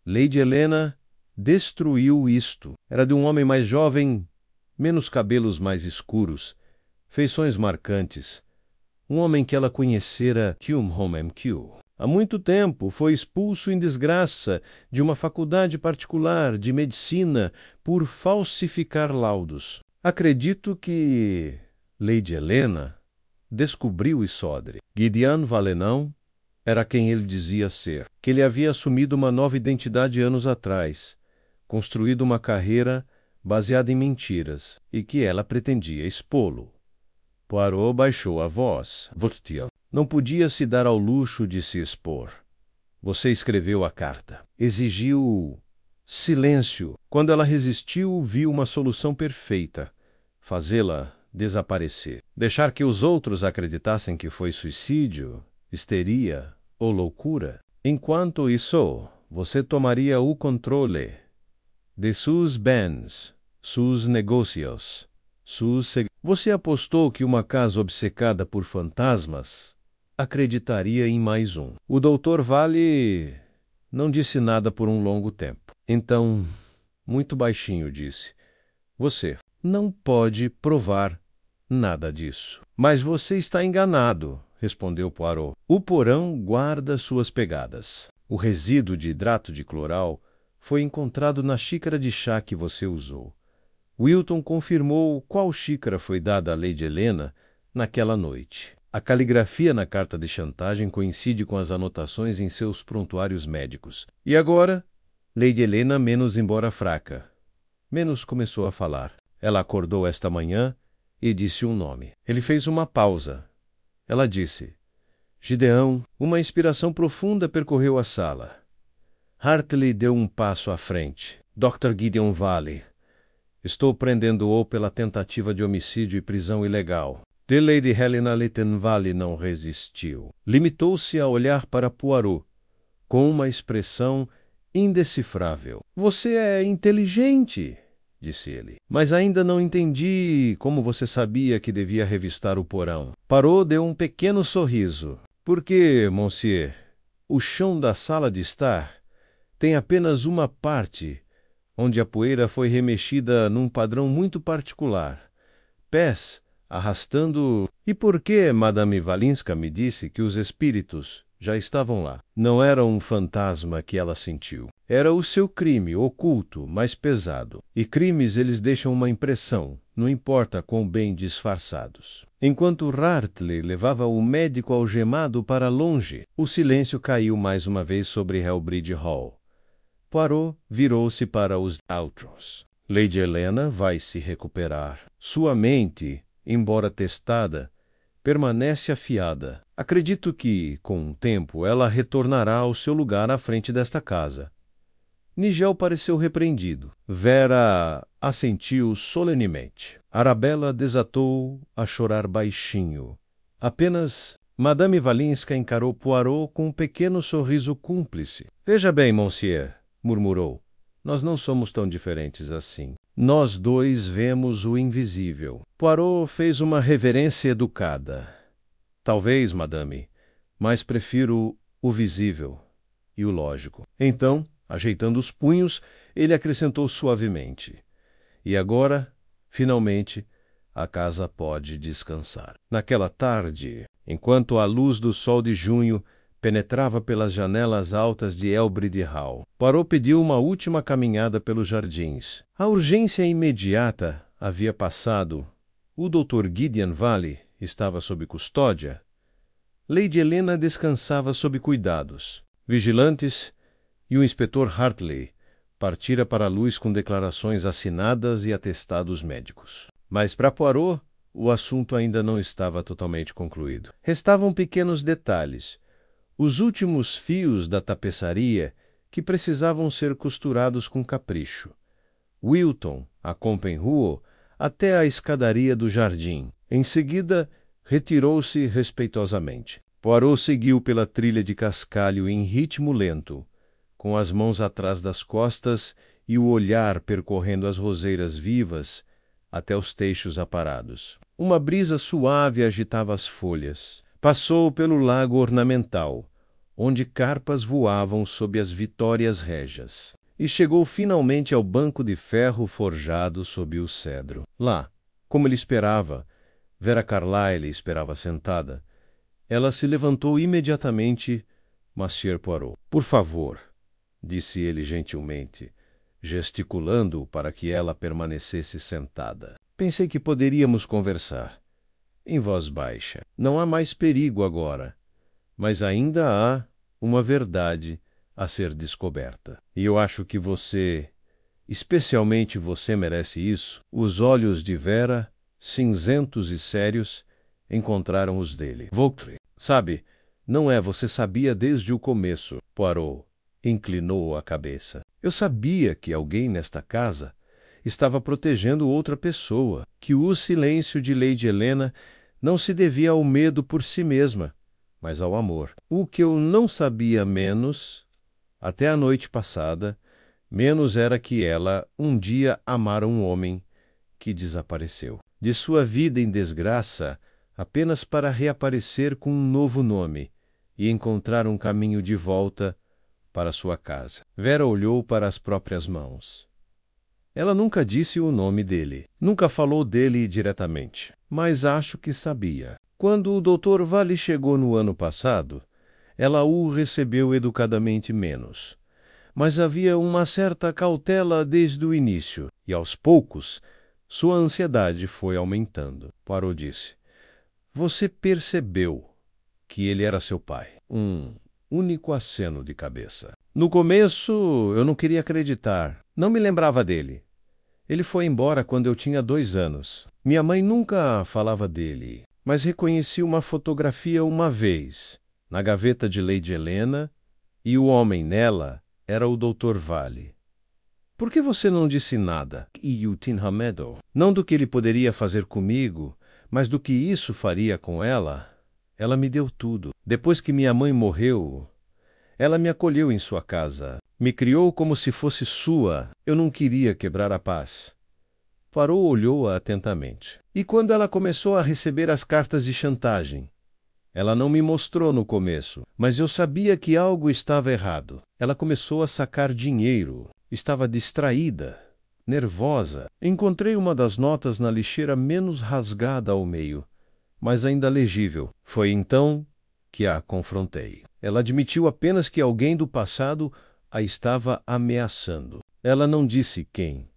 A: Lady Helena destruiu isto. Era de um homem mais jovem, menos cabelos mais escuros, feições marcantes. Um homem que ela conhecera há muito tempo, foi expulso em desgraça de uma faculdade particular de medicina por falsificar laudos. Acredito que Lady Helena descobriu Isodre. Gideon Valenão era quem ele dizia ser, que ele havia assumido uma nova identidade anos atrás, construído uma carreira baseada em mentiras, e que ela pretendia expô-lo. Poirot baixou a voz. Não podia se dar ao luxo de se expor. Você escreveu a carta. Exigiu silêncio. Quando ela resistiu, viu uma solução perfeita. Fazê-la desaparecer. Deixar que os outros acreditassem que foi suicídio, histeria ou loucura. Enquanto isso, você tomaria o controle de seus bens, seus negócios, Você apostou que uma casa obcecada por fantasmas acreditaria em mais um. O Dr. Vale não disse nada por um longo tempo. Então, muito baixinho, disse: Você não pode provar nada disso. Mas você está enganado, respondeu Poirot. O porão guarda suas pegadas. O resíduo de hidrato de cloral foi encontrado na xícara de chá que você usou. Wilton confirmou qual xícara foi dada a Lady Helena naquela noite. A caligrafia na carta de chantagem coincide com as anotações em seus prontuários médicos. E agora, Lady Helena, menos embora fraca, menos começou a falar. Ela acordou esta manhã e disse um nome. Ele fez uma pausa. Ela disse: Gideão. Uma inspiração profunda percorreu a sala. Hartley deu um passo à frente. Dr. Gideon Vale. Estou prendendo-o pela tentativa de homicídio e prisão ilegal. De Lady Helena Lytton Vale não resistiu. Limitou-se a olhar para Poirot, com uma expressão indecifrável. Você é inteligente, disse ele. Mas ainda não entendi como você sabia que devia revistar o porão. Poirot deu um pequeno sorriso. Porque, monsieur, o chão da sala de estar tem apenas uma parte onde a poeira foi remexida num padrão muito particular. Pés arrastando... E por que Madame Valinska me disse que os espíritos já estavam lá? Não era um fantasma que ela sentiu. Era o seu crime oculto, mais pesado. E crimes eles deixam uma impressão, não importa quão bem disfarçados. Enquanto Hartley levava o médico algemado para longe, o silêncio caiu mais uma vez sobre Hellbridge Hall. Poirot virou-se para os outros. Lady Helena vai se recuperar. Sua mente, embora testada, permanece afiada. Acredito que, com o tempo, ela retornará ao seu lugar à frente desta casa. Nigel pareceu repreendido. Vera assentiu solenemente. Arabella desatou a chorar baixinho. Apenas Madame Valinska encarou Poirot com um pequeno sorriso cúmplice. Veja bem, monsieur, murmurou. Nós não somos tão diferentes assim. Nós dois vemos o invisível. Poirot fez uma reverência educada. Talvez, madame, mas prefiro o visível e o lógico. Então, ajeitando os punhos, ele acrescentou suavemente: E agora, finalmente, a casa pode descansar. Naquela tarde, enquanto a luz do sol de junho penetrava pelas janelas altas de Hellbridge Hall, Poirot pediu uma última caminhada pelos jardins. A urgência imediata havia passado. O Dr. Gideon Vale estava sob custódia. Lady Helena descansava sob cuidados. Vigilantes e o inspetor Hartley partira para a luz com declarações assinadas e atestados médicos. Mas para Poirot, o assunto ainda não estava totalmente concluído. Restavam pequenos detalhes. Os últimos fios da tapeçaria que precisavam ser costurados com capricho. Wilton, a Compenruo, até a escadaria do jardim. Em seguida, retirou-se respeitosamente. Poirot seguiu pela trilha de cascalho em ritmo lento, com as mãos atrás das costas e o olhar percorrendo as roseiras vivas até os teixos aparados. Uma brisa suave agitava as folhas. Passou pelo lago ornamental, onde carpas voavam sob as vitórias régias, e chegou finalmente ao banco de ferro forjado sob o cedro. Lá, como ele esperava, Vera Carlyle esperava sentada. Ela se levantou imediatamente, Monsieur Poirot. Por favor, disse ele gentilmente, gesticulando para que ela permanecesse sentada. Pensei que poderíamos conversar. Em voz baixa. Não há mais perigo agora, mas ainda há uma verdade a ser descoberta. E eu acho que você, especialmente você, merece isso. Os olhos de Vera, cinzentos e sérios, encontraram os dele. Votre, sabe, não é, você sabia desde o começo. Poirot inclinou a cabeça. Eu sabia que alguém nesta casa estava protegendo outra pessoa, que o silêncio de Lady Helena não se devia ao medo por si mesma, mas ao amor. O que eu não sabia menos, até a noite passada, menos era que ela um dia amara um homem que desapareceu de sua vida em desgraça apenas para reaparecer com um novo nome e encontrar um caminho de volta para sua casa. Vera olhou para as próprias mãos. Ela nunca disse o nome dele, nunca falou dele diretamente, mas acho que sabia. Quando o Dr. Vale chegou no ano passado, ela o recebeu educadamente menos. Mas havia uma certa cautela desde o início, e aos poucos sua ansiedade foi aumentando. Poirot disse: Você percebeu que ele era seu pai? Um único aceno de cabeça. No começo, eu não queria acreditar. Não me lembrava dele. Ele foi embora quando eu tinha 2 anos. Minha mãe nunca falava dele, mas reconheci uma fotografia uma vez, na gaveta de Lady Helena, e o homem nela era o Dr. Vale. Por que você não disse nada? E o Tinham Meadow? Não do que ele poderia fazer comigo, mas do que isso faria com ela? Ela me deu tudo. Depois que minha mãe morreu, ela me acolheu em sua casa. Me criou como se fosse sua. Eu não queria quebrar a paz. Poirot olhou-a atentamente. E quando ela começou a receber as cartas de chantagem? Ela não me mostrou no começo, mas eu sabia que algo estava errado. Ela começou a sacar dinheiro. Estava distraída, nervosa. Encontrei uma das notas na lixeira menos rasgada ao meio, mas ainda legível. Foi então que a confrontei. Ela admitiu apenas que alguém do passado a estava ameaçando. Ela não disse quem.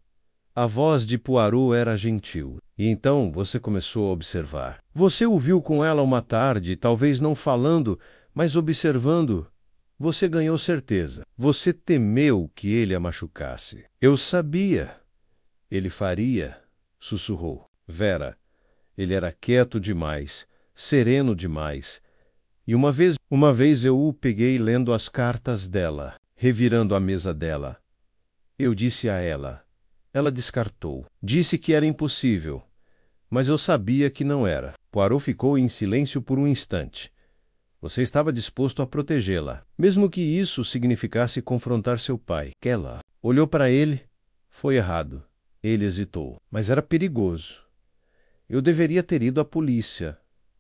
A: A voz de Poirot era gentil. E então você começou a observar. Você o viu com ela uma tarde, talvez não falando, mas observando. Você ganhou certeza. Você temeu que ele a machucasse. Eu sabia. Ele faria, sussurrou. Vera, ele era quieto demais, sereno demais. E uma vez eu o peguei lendo as cartas dela, revirando a mesa dela. Eu disse a ela. Ela descartou. Disse que era impossível. Mas eu sabia que não era. Poirot ficou em silêncio por um instante. Você estava disposto a protegê-la, mesmo que isso significasse confrontar seu pai. Ela olhou para ele. Foi errado. Ele hesitou. Mas era perigoso. Eu deveria ter ido à polícia,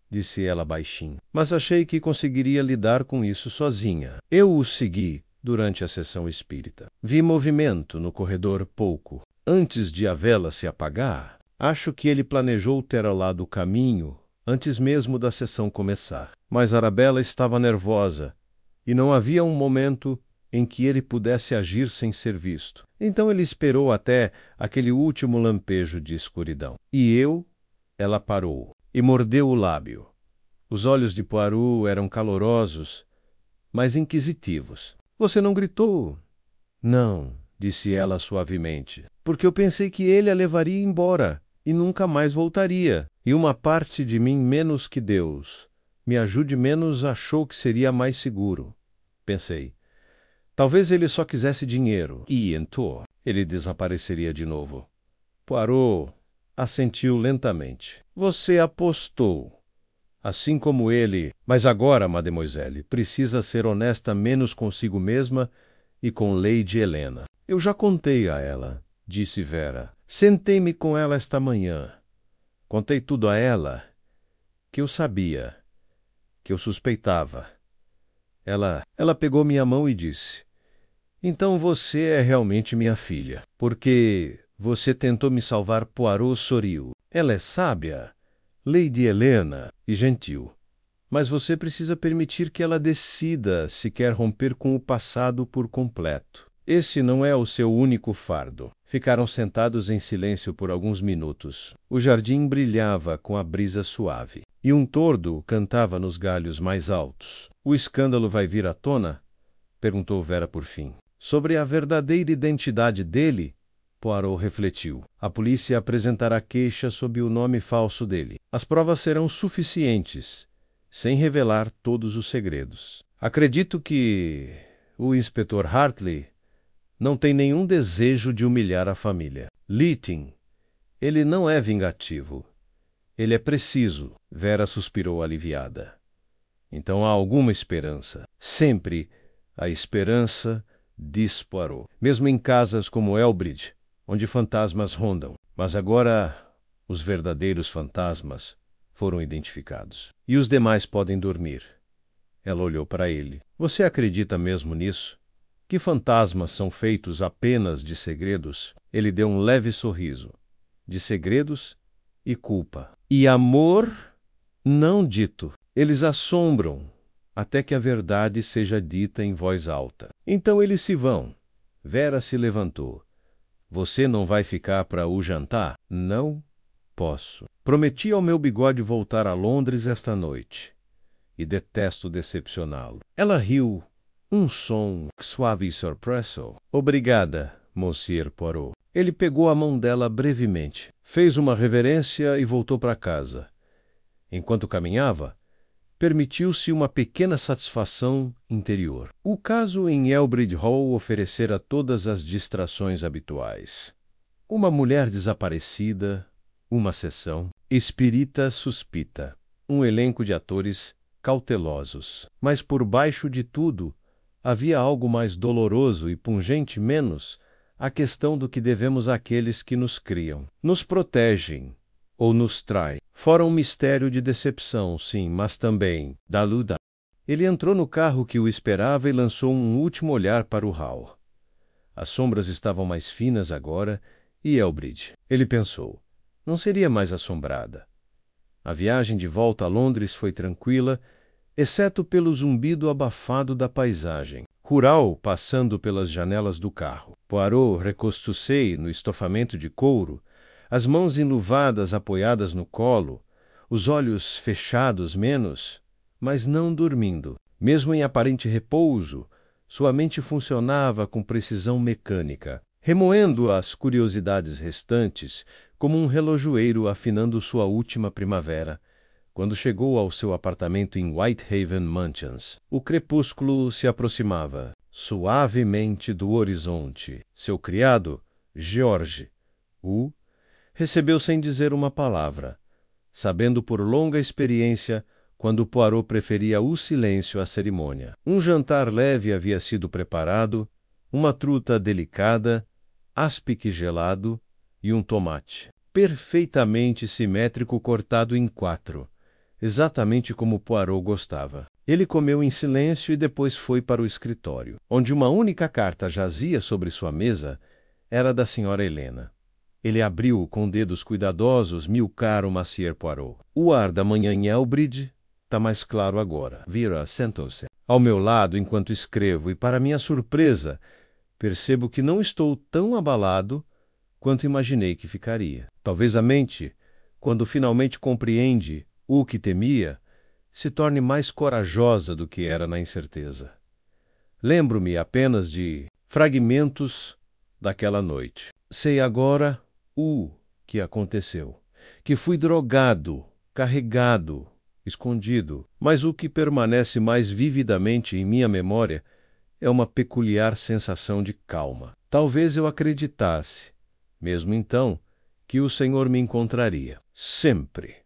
A: disse ela baixinho. Mas achei que conseguiria lidar com isso sozinha. Eu o segui durante a sessão espírita. Vi movimento no corredor pouco. Antes de a vela se apagar, acho que ele planejou ter ao lado o caminho antes mesmo da sessão começar. Mas Arabella estava nervosa e não havia um momento em que ele pudesse agir sem ser visto. Então ele esperou até aquele último lampejo de escuridão. Ela parou e mordeu o lábio. Os olhos de Poirot eram calorosos, mas inquisitivos. Você não gritou? Não, disse ela suavemente, porque eu pensei que ele a levaria embora e nunca mais voltaria. E uma parte de mim, menos que Deus me ajude menos, achou que seria mais seguro. Pensei. Talvez ele só quisesse dinheiro. E então ele desapareceria de novo. Poirot, assentiu lentamente. Você apostou. Assim como ele. Mas agora, mademoiselle, precisa ser honesta menos consigo mesma e com Lady Helena. Eu já contei a ela, disse Vera. Sentei-me com ela esta manhã. Contei tudo a ela, que eu sabia, que eu suspeitava. Ela pegou minha mão e disse: Então você é realmente minha filha, porque você tentou me salvar. Poirot sorriu. Ela é sábia, Lady Helena, e gentil. Mas você precisa permitir que ela decida se quer romper com o passado por completo. Esse não é o seu único fardo. Ficaram sentados em silêncio por alguns minutos. O jardim brilhava com a brisa suave, e um tordo cantava nos galhos mais altos. O escândalo vai vir à tona? Perguntou Vera por fim. Sobre a verdadeira identidade dele, Poirot refletiu. A polícia apresentará queixa sob o nome falso dele. As provas serão suficientes, sem revelar todos os segredos. Acredito que o inspetor Hartley não tem nenhum desejo de humilhar a família. Lytton, ele não é vingativo. Ele é preciso. Vera suspirou aliviada. Então há alguma esperança. Sempre há esperança, disse Poirot. Mesmo em casas como Elbridge, onde fantasmas rondam. Mas agora os verdadeiros fantasmas foram identificados. E os demais podem dormir. Ela olhou para ele. Você acredita mesmo nisso? Que fantasmas são feitos apenas de segredos? Ele deu um leve sorriso. De segredos e culpa. E amor não dito. Eles assombram até que a verdade seja dita em voz alta. Então eles se vão. Vera se levantou. Você não vai ficar para o jantar? Não posso. Prometi ao meu bigode voltar a Londres esta noite. E detesto decepcioná-lo. Ela riu. Um som suave e sorpreso. Obrigada, Monsieur Poirot. Ele pegou a mão dela brevemente, fez uma reverência e voltou para casa. Enquanto caminhava, permitiu-se uma pequena satisfação interior. O caso em Elbridge Hall oferecera todas as distrações habituais. Uma mulher desaparecida, uma sessão, espírita suspita, um elenco de atores cautelosos. Mas por baixo de tudo, havia algo mais doloroso e pungente menos a questão do que devemos àqueles que nos criam. Nos protegem ou nos traem. Fora um mistério de decepção, sim, mas também da luta. Ele entrou no carro que o esperava e lançou um último olhar para o hall. As sombras estavam mais finas agora e Elbridge, ele pensou, não seria mais assombrada. A viagem de volta a Londres foi tranquila, exceto pelo zumbido abafado da paisagem rural passando pelas janelas do carro. Poirot recostou-se no estofamento de couro, as mãos enluvadas apoiadas no colo, os olhos fechados menos, mas não dormindo. Mesmo em aparente repouso, sua mente funcionava com precisão mecânica, remoendo as curiosidades restantes como um relojoeiro afinando sua última primavera. Quando chegou ao seu apartamento em Whitehaven Mansions, o crepúsculo se aproximava suavemente do horizonte. Seu criado, George, recebeu sem dizer uma palavra, sabendo por longa experiência quando Poirot preferia o silêncio à cerimônia. Um jantar leve havia sido preparado, uma truta delicada, aspic gelado e um tomate, perfeitamente simétrico cortado em 4. Exatamente como Poirot gostava. Ele comeu em silêncio e depois foi para o escritório, onde uma única carta jazia sobre sua mesa, era da senhora Helena. Ele abriu com dedos cuidadosos meu caro Monsieur Poirot. O ar da manhã em Elbridge está mais claro agora. Vera sentou-se ao meu lado enquanto escrevo e, para minha surpresa, percebo que não estou tão abalado quanto imaginei que ficaria. Talvez a mente, quando finalmente compreende o que temia, se torne mais corajosa do que era na incerteza. Lembro-me apenas de fragmentos daquela noite. Sei agora o que aconteceu, que fui drogado, carregado, escondido, mas o que permanece mais vividamente em minha memória é uma peculiar sensação de calma. Talvez eu acreditasse, mesmo então, que o senhor me encontraria. Sempre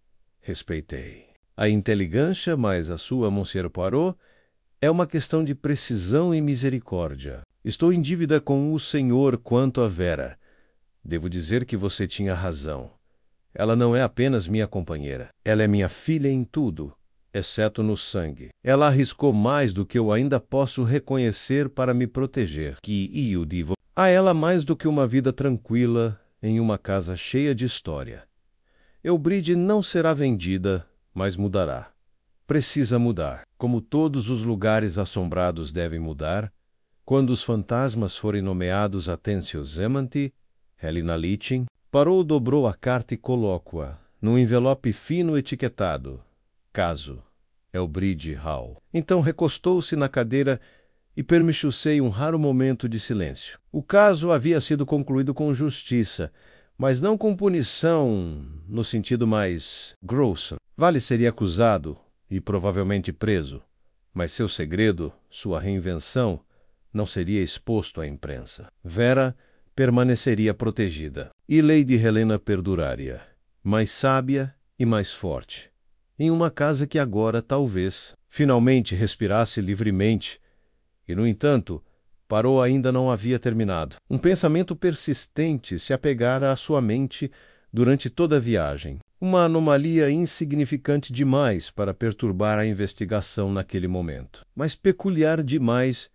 A: respeitei. A inteligência, mais a sua, Monsieur Poirot, é uma questão de precisão e misericórdia. Estou em dívida com o senhor quanto a Vera. Devo dizer que você tinha razão. Ela não é apenas minha companheira. Ela é minha filha em tudo, exceto no sangue. Ela arriscou mais do que eu ainda posso reconhecer para me proteger. Que eu devo a ela mais do que uma vida tranquila em uma casa cheia de história. Elbridge não será vendida, mas mudará. Precisa mudar, como todos os lugares assombrados devem mudar, quando os fantasmas forem nomeados Atencio Zemanti, Helena Litchin. Poirot dobrou a carta e colocou-a num envelope fino etiquetado Caso Elbridge Hall. Então recostou-se na cadeira e permitiu-se um raro momento de silêncio. O caso havia sido concluído com justiça, mas não com punição no sentido mais grosso. Vale seria acusado e provavelmente preso, mas seu segredo, sua reinvenção, não seria exposto à imprensa. Vera permaneceria protegida, e Lady Helena perduraria, mais sábia e mais forte, em uma casa que agora, talvez, finalmente respirasse livremente. E, no entanto, Poirot ainda não havia terminado. Um pensamento persistente se apegara à sua mente durante toda a viagem. Uma anomalia insignificante demais para perturbar a investigação naquele momento, mas peculiar demais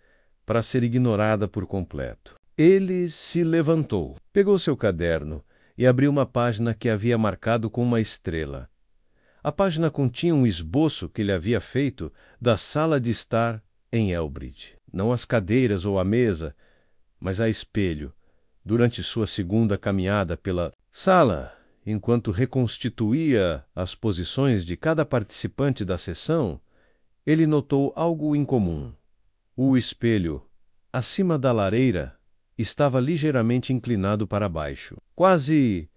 A: para ser ignorada por completo. Ele se levantou, pegou seu caderno e abriu uma página que havia marcado com uma estrela. A página continha um esboço que ele havia feito da sala de estar em Elbridge. Não as cadeiras ou a mesa, mas a espelho. Durante sua segunda caminhada pela sala, enquanto reconstituía as posições de cada participante da sessão, ele notou algo incomum. O espelho, acima da lareira, estava ligeiramente inclinado para baixo, quase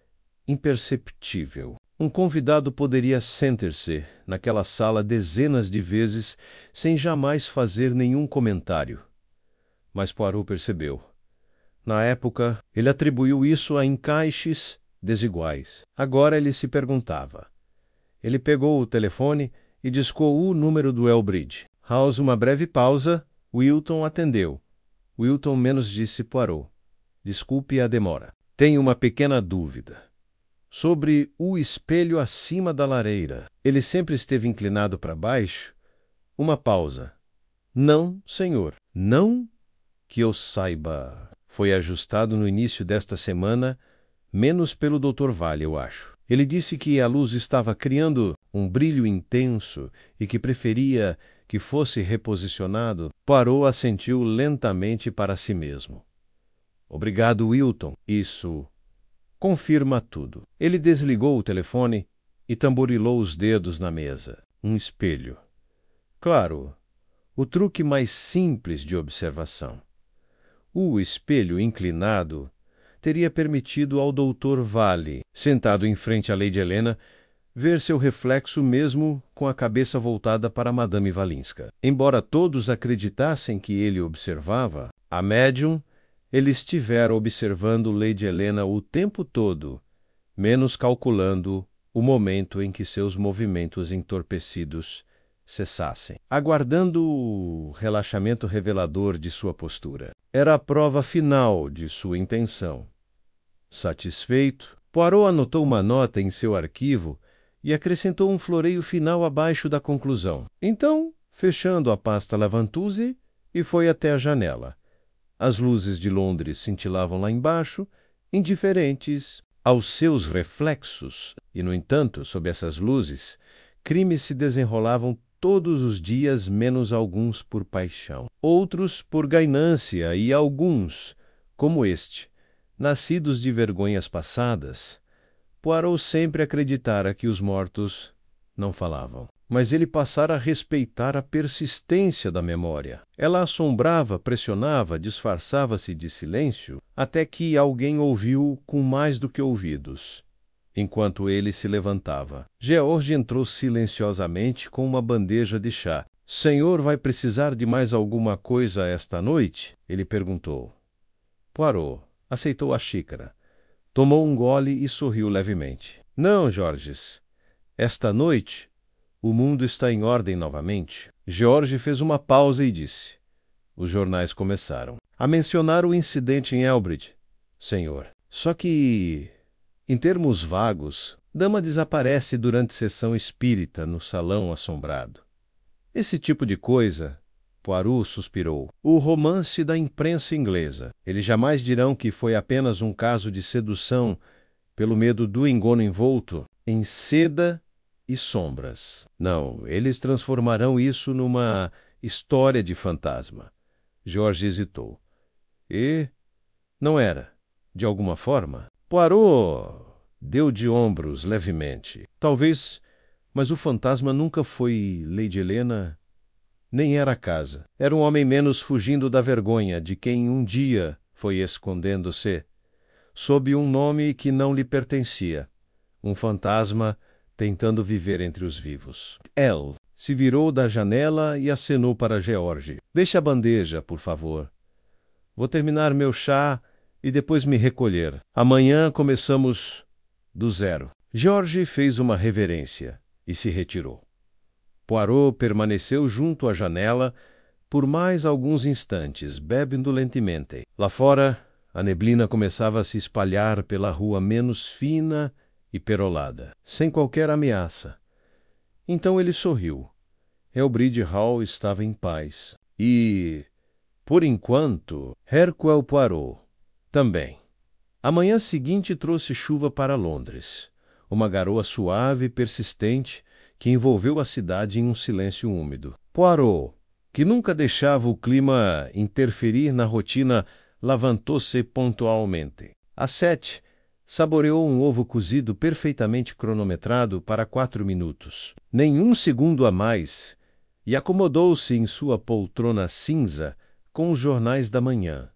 A: imperceptível. Um convidado poderia sentar-se naquela sala dezenas de vezes sem jamais fazer nenhum comentário. Mas Poirot percebeu. Na época, ele atribuiu isso a encaixes desiguais. Agora ele se perguntava. Ele pegou o telefone e discou o número do Elbridge. Após uma breve pausa, Wilton atendeu. Wilton menos disse Poirot. Desculpe a demora. Tenho uma pequena dúvida. Sobre o espelho acima da lareira. Ele sempre esteve inclinado para baixo? Uma pausa. Não, senhor. Não que eu saiba. Foi ajustado no início desta semana, menos pelo Dr. Vale, eu acho. Ele disse que a luz estava criando um brilho intenso e que preferia que fosse reposicionado. Poirot assentiu lentamente para si mesmo. Obrigado, Wilton. Isso confirma tudo. Ele desligou o telefone e tamborilou os dedos na mesa. Um espelho. Claro, o truque mais simples de observação. O espelho inclinado teria permitido ao Dr. Vale, sentado em frente à Lady Helena, ver seu reflexo mesmo com a cabeça voltada para Madame Walinska. Embora todos acreditassem que ele observava, a médium, ele estivera observando Lady Helena o tempo todo, menos calculando o momento em que seus movimentos entorpecidos cessassem, aguardando o relaxamento revelador de sua postura. Era a prova final de sua intenção. Satisfeito, Poirot anotou uma nota em seu arquivo e acrescentou um floreio final abaixo da conclusão. Então, fechando a pasta Lavantuse, e foi até a janela. As luzes de Londres cintilavam lá embaixo, indiferentes aos seus reflexos, e, no entanto, sob essas luzes, crimes se desenrolavam todos os dias, menos alguns por paixão, outros por ganância e alguns, como este, nascidos de vergonhas passadas. Poirot sempre acreditara que os mortos não falavam. Mas ele passara a respeitar a persistência da memória. Ela assombrava, pressionava, disfarçava-se de silêncio, até que alguém ouviu com mais do que ouvidos, enquanto ele se levantava. George entrou silenciosamente com uma bandeja de chá. — Senhor vai precisar de mais alguma coisa esta noite? Ele perguntou. Poirot aceitou a xícara. Tomou um gole e sorriu levemente. Não, Georges. Esta noite, o mundo está em ordem novamente. George fez uma pausa e disse. Os jornais começaram a mencionar o incidente em Elbridge, senhor. Só que, em termos vagos, dama desaparece durante sessão espírita no salão assombrado. Esse tipo de coisa, Poirot suspirou, o romance da imprensa inglesa. Eles jamais dirão que foi apenas um caso de sedução pelo medo do engono envolto em seda e sombras. Não, eles transformarão isso numa história de fantasma. George hesitou. E não era, de alguma forma? Poirot deu de ombros levemente. Talvez, mas o fantasma nunca foi Lady Helena, nem era a casa. Era um homem menos fugindo da vergonha de quem um dia foi escondendo-se sob um nome que não lhe pertencia. Um fantasma tentando viver entre os vivos. Elle se virou da janela e acenou para George. Deixe a bandeja, por favor. Vou terminar meu chá e depois me recolher. Amanhã começamos do zero. George fez uma reverência e se retirou. Poirot permaneceu junto à janela por mais alguns instantes, bebendo lentamente. Lá fora, a neblina começava a se espalhar pela rua menos fina e perolada, sem qualquer ameaça. Então ele sorriu. Elbridge Hall estava em paz. E, por enquanto, Hercule Poirot também. A manhã seguinte trouxe chuva para Londres. Uma garoa suave e persistente que envolveu a cidade em um silêncio úmido. Poirot, que nunca deixava o clima interferir na rotina, levantou-se pontualmente. Às 7, saboreou um ovo cozido perfeitamente cronometrado para 4 minutos. Nem um segundo a mais, e acomodou-se em sua poltrona cinza com os jornais da manhã.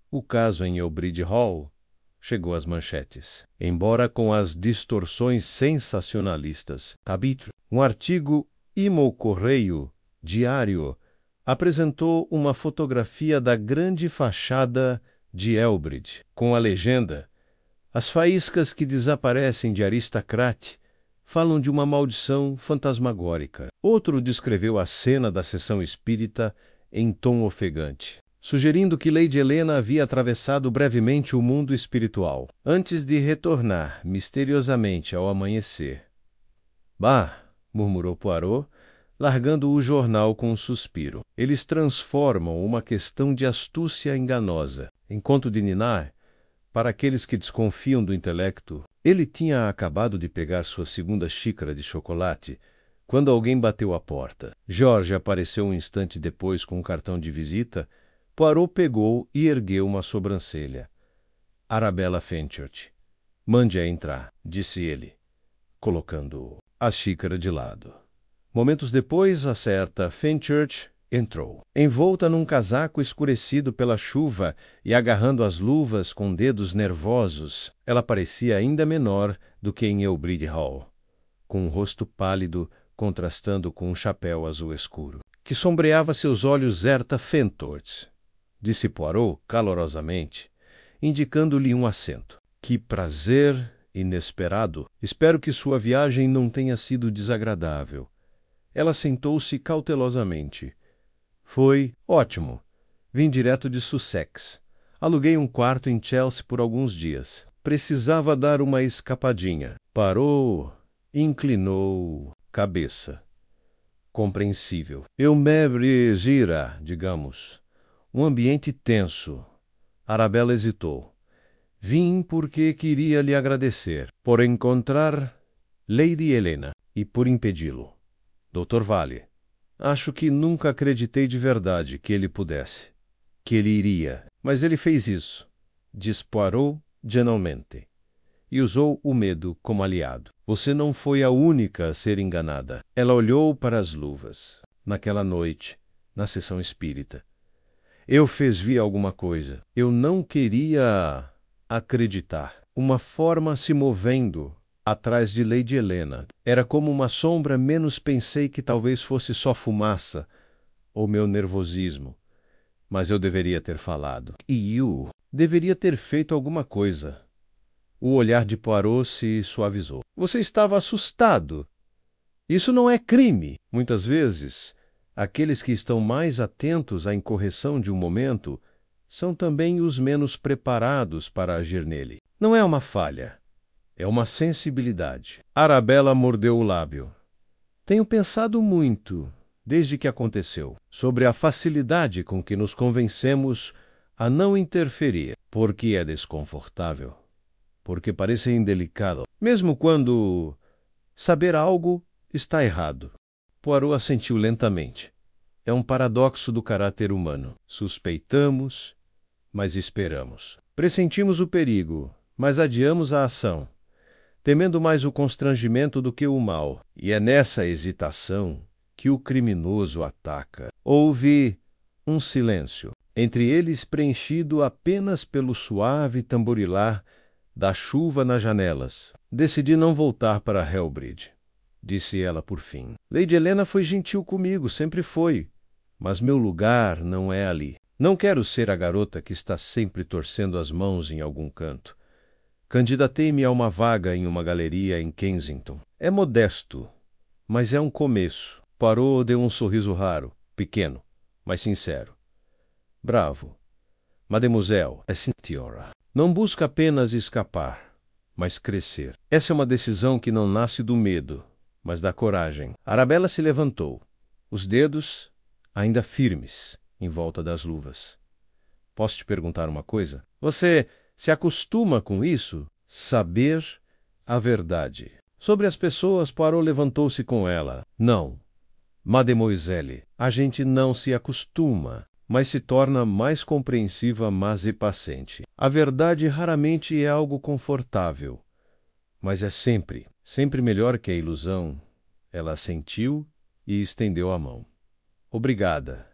A: O caso em Elbridge Hall chegou às manchetes. Embora com as distorções sensacionalistas. Capítulo. Um artigo Imo Correio, diário, apresentou uma fotografia da grande fachada de Elbridge, com a legenda: as faíscas que desaparecem de Aristocrat falam de uma maldição fantasmagórica. Outro descreveu a cena da sessão espírita em tom ofegante, sugerindo que Lady Helena havia atravessado brevemente o mundo espiritual, antes de retornar misteriosamente ao amanhecer. Bah! Murmurou Poirot, largando o jornal com um suspiro. Eles transformam uma questão de astúcia enganosa. Em Conto de Ninar, para aqueles que desconfiam do intelecto, ele tinha acabado de pegar sua segunda xícara de chocolate quando alguém bateu à porta. George apareceu um instante depois com um cartão de visita. Poirot pegou e ergueu uma sobrancelha. Arabella Fenchurch. Mande-a entrar, disse ele, colocando a xícara de lado. Momentos depois, a certa Fenchurch entrou. Envolta num casaco escurecido pela chuva e agarrando as luvas com dedos nervosos, ela parecia ainda menor do que em Elbridge Hall, com um rosto pálido contrastando com um chapéu azul escuro, que sombreava seus olhos. Herta Fenchurch, disse Poirot calorosamente, indicando-lhe um assento. Que prazer inesperado. Espero que sua viagem não tenha sido desagradável. Ela sentou-se cautelosamente. Foi ótimo. Vim direto de Sussex. Aluguei um quarto em Chelsea por alguns dias. Precisava dar uma escapadinha. Parou, inclinou cabeça. Compreensível. Eu me gira, digamos. Um ambiente tenso. Arabella hesitou. Vim porque queria lhe agradecer por encontrar Lady Helena e por impedi-lo. Dr. Vale, acho que nunca acreditei de verdade que ele pudesse, que ele iria, mas ele fez isso, disse Poirot gentilmente, e usou o medo como aliado. Você não foi a única a ser enganada. Ela olhou para as luvas, naquela noite, na sessão espírita. Eu vi alguma coisa. Eu não queria acreditar. Uma forma se movendo atrás de Lady Helena. Era como uma sombra, menos pensei que talvez fosse só fumaça ou meu nervosismo. Mas eu deveria ter falado. E eu deveria ter feito alguma coisa. O olhar de Poirot se suavizou. Você estava assustado. Isso não é crime. Muitas vezes, aqueles que estão mais atentos à incorreção de um momento são também os menos preparados para agir nele. Não é uma falha. É uma sensibilidade. Arabella mordeu o lábio. Tenho pensado muito, desde que aconteceu, sobre a facilidade com que nos convencemos a não interferir, porque é desconfortável, porque parece indelicado, mesmo quando saber algo está errado. Poirot assentiu lentamente. É um paradoxo do caráter humano. Suspeitamos, mas esperamos. Pressentimos o perigo, mas adiamos a ação, temendo mais o constrangimento do que o mal. E é nessa hesitação que o criminoso ataca. Houve um silêncio, entre eles preenchido apenas pelo suave tamborilar da chuva nas janelas. Decidi não voltar para Hellbridge, disse ela por fim. Lady Helena foi gentil comigo, sempre foi, mas meu lugar não é ali. Não quero ser a garota que está sempre torcendo as mãos em algum canto. Candidatei-me a uma vaga em uma galeria em Kensington. É modesto, mas é um começo. Poirot deu um sorriso raro, pequeno, mas sincero. Bravo. Mademoiselle, é senhora. Não busca apenas escapar, mas crescer. Essa é uma decisão que não nasce do medo, mas da coragem. Arabella se levantou, os dedos ainda firmes em volta das luvas. Posso te perguntar uma coisa? Você se acostuma com isso? Saber a verdade. Sobre as pessoas, Poirot levantou-se com ela. Não, mademoiselle, a gente não se acostuma, mas se torna mais compreensiva, mas e paciente. A verdade raramente é algo confortável, mas é sempre, sempre melhor que a ilusão. Ela assentiu e estendeu a mão. Obrigada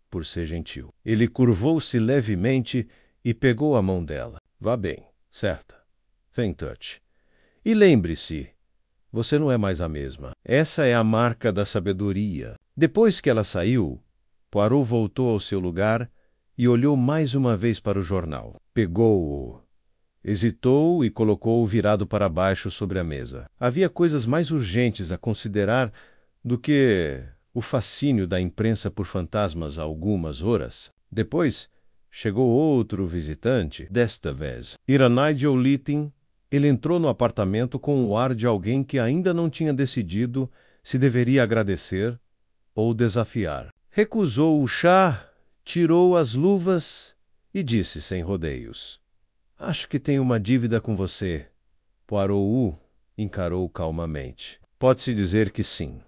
A: por ser gentil. Ele curvou-se levemente e pegou a mão dela. Vá bem, certa. Faint touch. E lembre-se, você não é mais a mesma. Essa é a marca da sabedoria. Depois que ela saiu, Poirot voltou ao seu lugar e olhou mais uma vez para o jornal. Pegou-o. Hesitou e colocou-o virado para baixo sobre a mesa. Havia coisas mais urgentes a considerar do que o fascínio da imprensa por fantasmas há algumas horas. Depois, chegou outro visitante, desta vez. Era Nigel Lytton. Ele entrou no apartamento com o ar de alguém que ainda não tinha decidido se deveria agradecer ou desafiar. Recusou o chá, tirou as luvas e disse sem rodeios. Acho que tenho uma dívida com você. Poirot o encarou calmamente. Pode-se dizer que sim.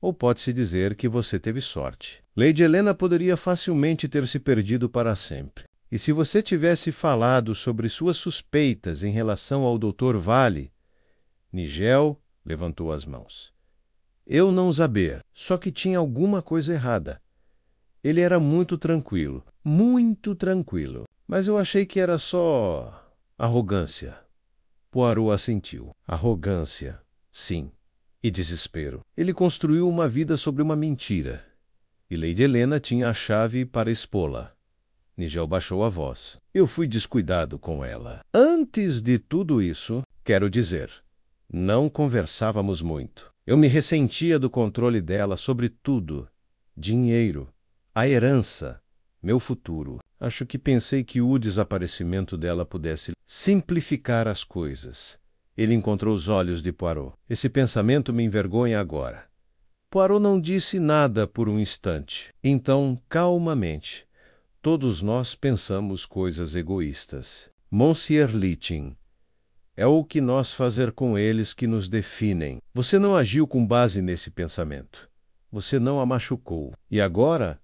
A: Ou pode-se dizer que você teve sorte. Lady Helena poderia facilmente ter se perdido para sempre. E se você tivesse falado sobre suas suspeitas em relação ao Dr. Vale... Nigel levantou as mãos. Eu não saber, só que tinha alguma coisa errada. Ele era muito tranquilo, mas eu achei que era só arrogância. Poirot assentiu. Arrogância, sim, e desespero. Ele construiu uma vida sobre uma mentira, e Lady Helena tinha a chave para expô-la. Nigel baixou a voz. Eu fui descuidado com ela. Antes de tudo isso, quero dizer, não conversávamos muito. Eu me ressentia do controle dela sobre tudo. Dinheiro, a herança, meu futuro. Acho que pensei que o desaparecimento dela pudesse simplificar as coisas. Ele encontrou os olhos de Poirot. Esse pensamento me envergonha agora. Poirot não disse nada por um instante. Então, calmamente, todos nós pensamos coisas egoístas. Monsieur Lytton, é o que nós fazer com eles que nos definem. Você não agiu com base nesse pensamento. Você não a machucou. E agora,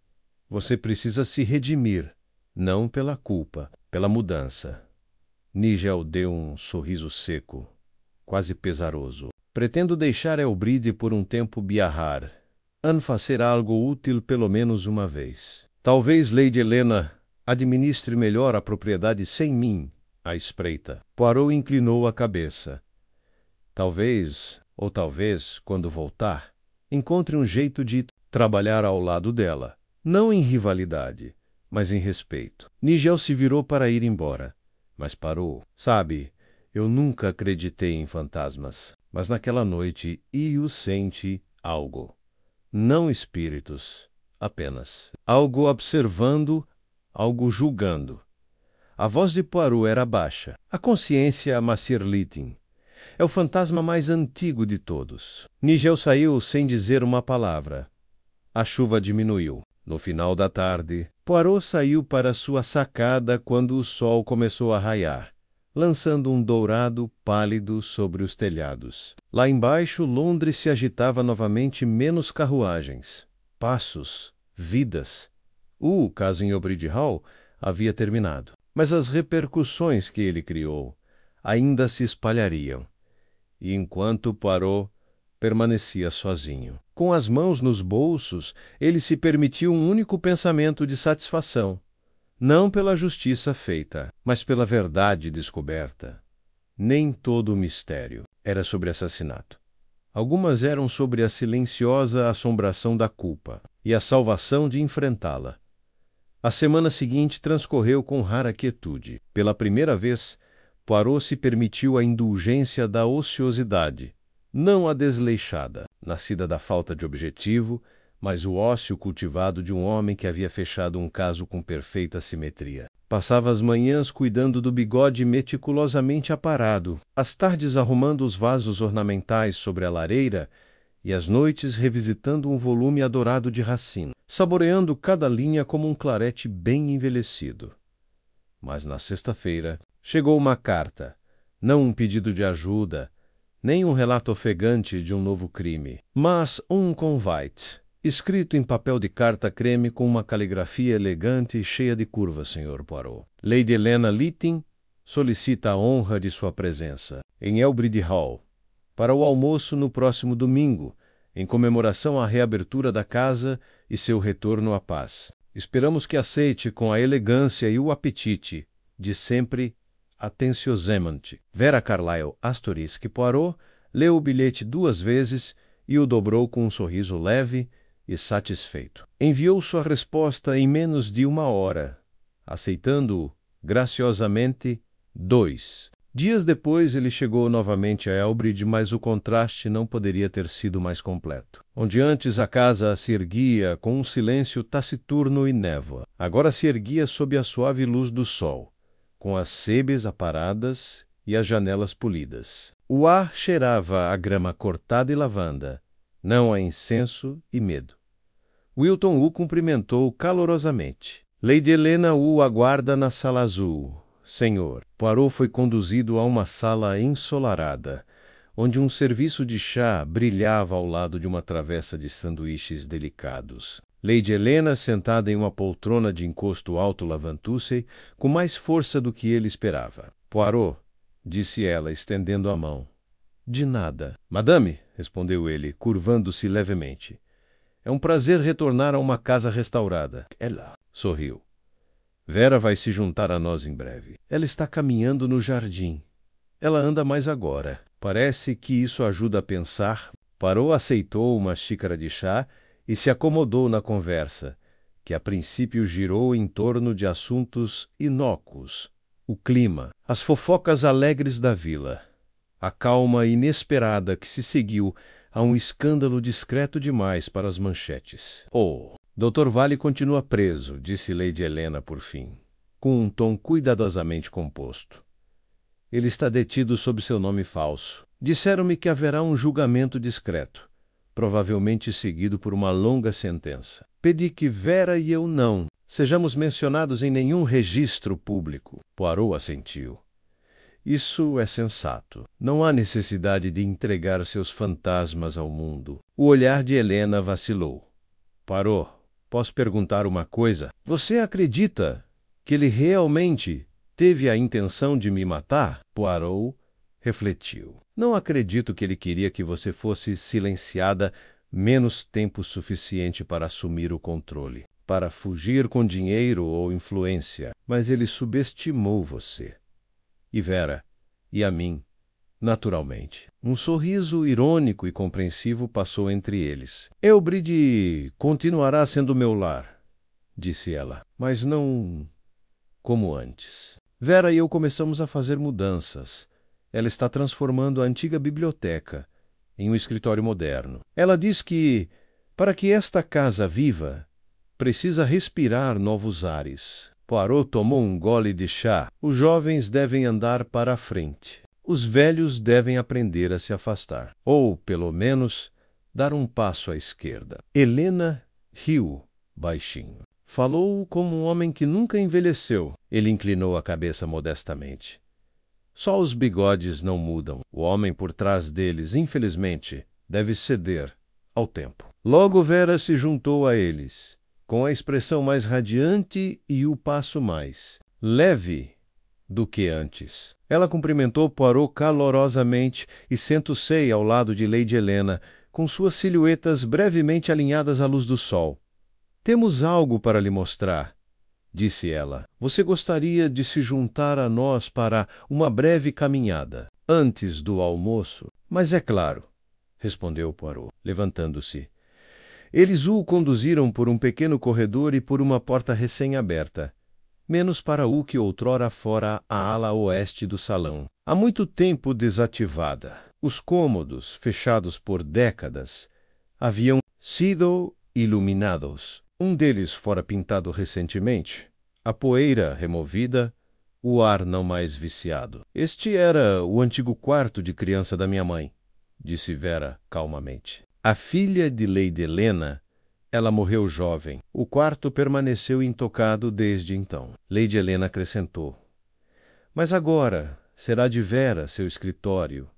A: você precisa se redimir, não pela culpa, pela mudança. Nigel deu um sorriso seco, quase pesaroso. Pretendo deixar Hellbridge por um tempo biarrar. Fazer algo útil pelo menos uma vez. Talvez Lady Helena administre melhor a propriedade sem mim, à espreita. Poirot inclinou a cabeça. Talvez, quando voltar, encontre um jeito de trabalhar ao lado dela. Não em rivalidade, mas em respeito. Nigel se virou para ir embora, mas parou. Sabe, Eu nunca acreditei em fantasmas, mas naquela noite Iu sente algo. Não espíritos, apenas. Algo observando, algo julgando. A voz de Poirot era baixa. A consciência Massir-Littin. É o fantasma mais antigo de todos. Nigel saiu sem dizer uma palavra. A chuva diminuiu. No final da tarde, Poirot saiu para sua sacada quando o sol começou a raiar, lançando um dourado pálido sobre os telhados. Lá embaixo, Londres se agitava novamente, menos carruagens, passos, vidas. O caso em Obridge Hall havia terminado, mas as repercussões que ele criou ainda se espalhariam. E enquanto Poirot permanecia sozinho, com as mãos nos bolsos, ele se permitiu um único pensamento de satisfação. Não pela justiça feita, mas pela verdade descoberta. Nem todo o mistério era sobre assassinato. Algumas eram sobre a silenciosa assombração da culpa e a salvação de enfrentá-la. A semana seguinte transcorreu com rara quietude. Pela primeira vez, Poirot se permitiu a indulgência da ociosidade, não a desleixada, nascida da falta de objetivo, mas o ócio cultivado de um homem que havia fechado um caso com perfeita simetria. Passava as manhãs cuidando do bigode meticulosamente aparado, as tardes arrumando os vasos ornamentais sobre a lareira e as noites revisitando um volume adorado de Racine, saboreando cada linha como um clarete bem envelhecido. Mas na sexta-feira chegou uma carta, não um pedido de ajuda, nem um relato ofegante de um novo crime, mas um convite, escrito em papel de carta creme com uma caligrafia elegante e cheia de curvas, Sr. Poirot. Lady Helena Littin solicita a honra de sua presença em Elbridge Hall para o almoço no próximo domingo, em comemoração à reabertura da casa e seu retorno à paz. Esperamos que aceite com a elegância e o apetite de sempre atenciosamente. Vera Carlyle * Poirot leu o bilhete 2 vezes e o dobrou com um sorriso leve e satisfeito. Enviou sua resposta em menos de 1 hora, aceitando-o graciosamente 2. Dias depois ele chegou novamente a Elbridge, mas o contraste não poderia ter sido mais completo. Onde antes a casa se erguia com um silêncio taciturno e névoa, agora se erguia sob a suave luz do sol, com as sebes aparadas e as janelas polidas. O ar cheirava a grama cortada e lavanda, não a incenso e medo. Wilton o cumprimentou calorosamente. Lady Helena o aguarda na sala azul, senhor. Poirot foi conduzido a uma sala ensolarada, onde um serviço de chá brilhava ao lado de uma travessa de sanduíches delicados. Lady Helena, sentada em uma poltrona de encosto alto, levantou-se com mais força do que ele esperava. Poirot, disse ela, estendendo a mão. De nada. Madame, respondeu ele, curvando-se levemente. É um prazer retornar a uma casa restaurada. Ela sorriu. Vera vai se juntar a nós em breve. Ela está caminhando no jardim. Ela anda mais agora. Parece que isso ajuda a pensar. Poirot aceitou uma xícara de chá e se acomodou na conversa, que a princípio girou em torno de assuntos inócuos, o clima, as fofocas alegres da vila, a calma inesperada que se seguiu a um escândalo discreto demais para as manchetes. Oh, Dr. Vale continua preso, disse Lady Helena por fim, com um tom cuidadosamente composto. Ele está detido sob seu nome falso. Disseram-me que haverá um julgamento discreto, provavelmente seguido por uma longa sentença. Pedi que Vera e eu não sejamos mencionados em nenhum registro público. Poirot assentiu. Isso é sensato. Não há necessidade de entregar seus fantasmas ao mundo. O olhar de Helena vacilou. Poirot, posso perguntar uma coisa? Você acredita que ele realmente teve a intenção de me matar? Poirot refletiu. Não acredito que ele queria que você fosse silenciada menos tempo suficiente para assumir o controle, para fugir com dinheiro ou influência, mas ele subestimou você. E Vera, e a mim, naturalmente. Um sorriso irônico e compreensivo passou entre eles. Elbridge continuará sendo meu lar, disse ela, mas não como antes. Vera e eu começamos a fazer mudanças, ela está transformando a antiga biblioteca em um escritório moderno. Ela diz que, para que esta casa viva, precisa respirar novos ares. Poirot tomou um gole de chá. Os jovens devem andar para a frente. Os velhos devem aprender a se afastar. Ou, pelo menos, dar um passo à esquerda. Helena riu baixinho. Falou como um homem que nunca envelheceu. Ele inclinou a cabeça modestamente. Só os bigodes não mudam. O homem por trás deles, infelizmente, deve ceder ao tempo. Logo Vera se juntou a eles, com a expressão mais radiante e o passo mais leve do que antes. Ela cumprimentou Poirot calorosamente e sentou-se ao lado de Lady Helena, com suas silhuetas brevemente alinhadas à luz do sol. Temos algo para lhe mostrar, disse ela. Você gostaria de se juntar a nós para uma breve caminhada, antes do almoço? Mas é claro, respondeu Poirot, levantando-se. Eles o conduziram por um pequeno corredor e por uma porta recém-aberta, menos para o que outrora fora a ala oeste do salão, há muito tempo desativada. Os cômodos, fechados por décadas, haviam sido iluminados. Um deles fora pintado recentemente, a poeira removida, o ar não mais viciado. Este era o antigo quarto de criança da minha mãe, disse Vera calmamente. A filha de Lady Helena, ela morreu jovem. O quarto permaneceu intocado desde então. Lady Helena acrescentou. Mas agora será de Vera seu escritório,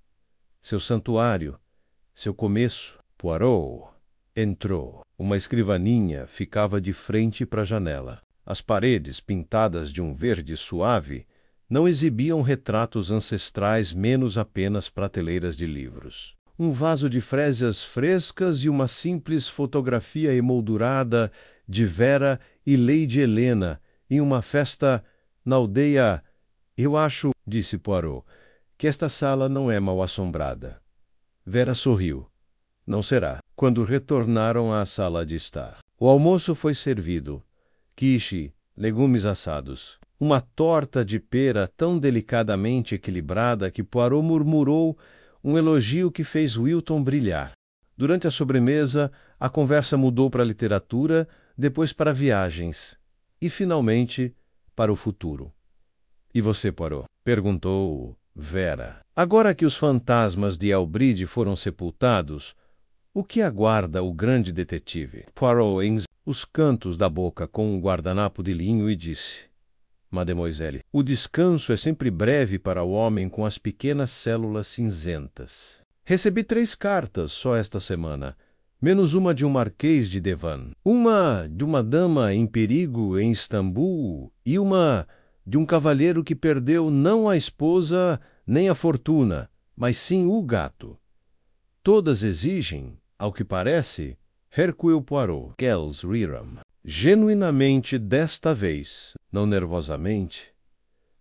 A: seu santuário, seu começo. Poirot entrou. Uma escrivaninha ficava de frente para a janela. As paredes, pintadas de um verde suave, não exibiam retratos ancestrais, menos apenas prateleiras de livros. Um vaso de frésias frescas e uma simples fotografia emoldurada de Vera e Lady Helena em uma festa na aldeia. Eu acho, disse Poirot, que esta sala não é mal assombrada. Vera sorriu. Não será. Quando retornaram à sala de estar. O almoço foi servido. Quiche, legumes assados. Uma torta de pera tão delicadamente equilibrada que Poirot murmurou um elogio que fez Wilton brilhar. Durante a sobremesa, a conversa mudou para a literatura, depois para viagens e, finalmente, para o futuro. E você, Poirot? Perguntou Vera. Agora que os fantasmas de Elbridge foram sepultados, o que aguarda o grande detetive? Poirot enxugou os cantos da boca com um guardanapo de linho e disse: Mademoiselle, o descanso é sempre breve para o homem com as pequenas células cinzentas. Recebi 3 cartas só esta semana, menos uma de um marquês de Devon, uma de uma dama em perigo em Istambul e uma de um cavalheiro que perdeu não a esposa nem a fortuna, mas sim o gato. Todas exigem, ao que parece, Hercule Poirot, Kells Reram. Genuinamente desta vez, não nervosamente,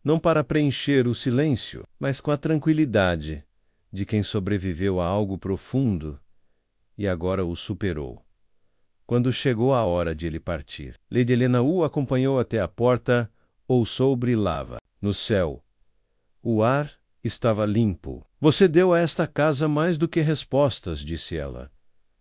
A: não para preencher o silêncio, mas com a tranquilidade de quem sobreviveu a algo profundo e agora o superou. Quando chegou a hora de ele partir, Lady Helena o acompanhou até a porta, ouçou brilhava. No céu, o ar estava limpo. Você deu a esta casa mais do que respostas, disse ela.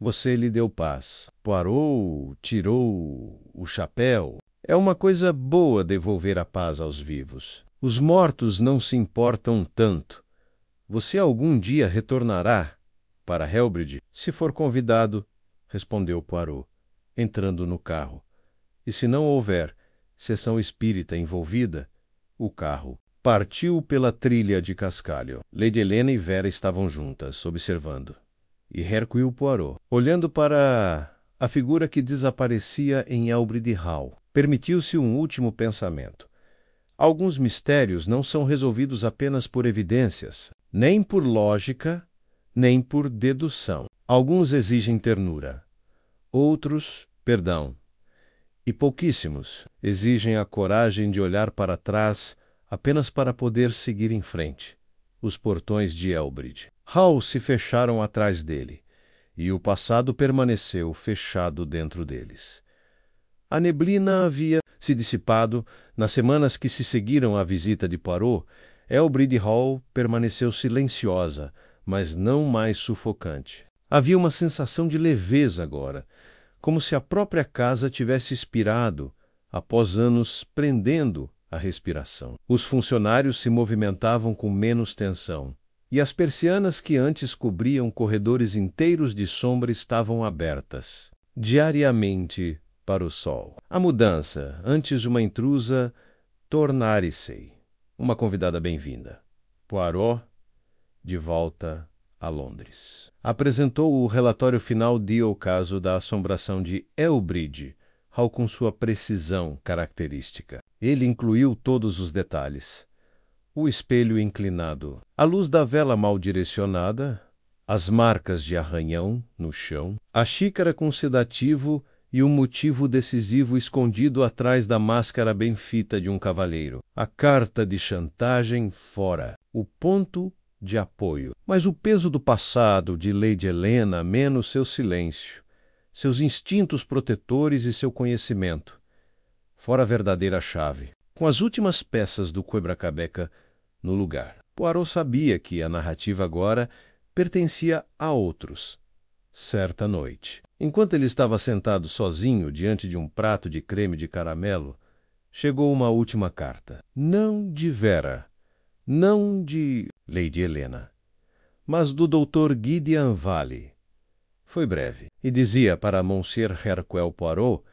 A: Você lhe deu paz. Poirot tirou o chapéu. É uma coisa boa devolver a paz aos vivos. Os mortos não se importam tanto. Você algum dia retornará para Helbridge? Se for convidado, respondeu Poirot, entrando no carro. E se não houver sessão espírita envolvida, o carro partiu pela trilha de cascalho. Lady Helena e Vera estavam juntas, observando. E Hercule Poirot, olhando para a figura que desaparecia em Elbridge Hall, permitiu-se um último pensamento. Alguns mistérios não são resolvidos apenas por evidências, nem por lógica, nem por dedução. Alguns exigem ternura, outros, perdão, e pouquíssimos exigem a coragem de olhar para trás apenas para poder seguir em frente. Os portões de Elbridge Hall se fecharam atrás dele, e o passado permaneceu fechado dentro deles. A neblina havia se dissipado nas semanas que se seguiram à visita de Poirot. Elbridge Hall permaneceu silenciosa, mas não mais sufocante. Havia uma sensação de leveza agora, como se a própria casa tivesse expirado após anos prendendo a respiração. Os funcionários se movimentavam com menos tensão, e as persianas que antes cobriam corredores inteiros de sombra estavam abertas, diariamente, para o sol. A mudança, antes uma intrusa, tornare-se uma convidada bem-vinda. Poirot, de volta a Londres. Apresentou o relatório final do caso da assombração de Elbridge Hall com sua precisão característica. Ele incluiu todos os detalhes. O espelho inclinado, a luz da vela mal direcionada, as marcas de arranhão no chão, a xícara com sedativo e um motivo decisivo escondido atrás da máscara bem fita de um cavalheiro. A carta de chantagem fora. O ponto de apoio. Mas o peso do passado de Lady Helena menos seu silêncio, seus instintos protetores e seu conhecimento. Fora a verdadeira chave. Com as últimas peças do quebra-cabeça no lugar. Poirot sabia que a narrativa agora pertencia a outros. Certa noite, enquanto ele estava sentado sozinho diante de um prato de creme de caramelo, chegou uma última carta. Não de Vera, não de Lady Helena, mas do Dr. Gideon Valley. Foi breve, e dizia para Monsieur Hercule Poirot: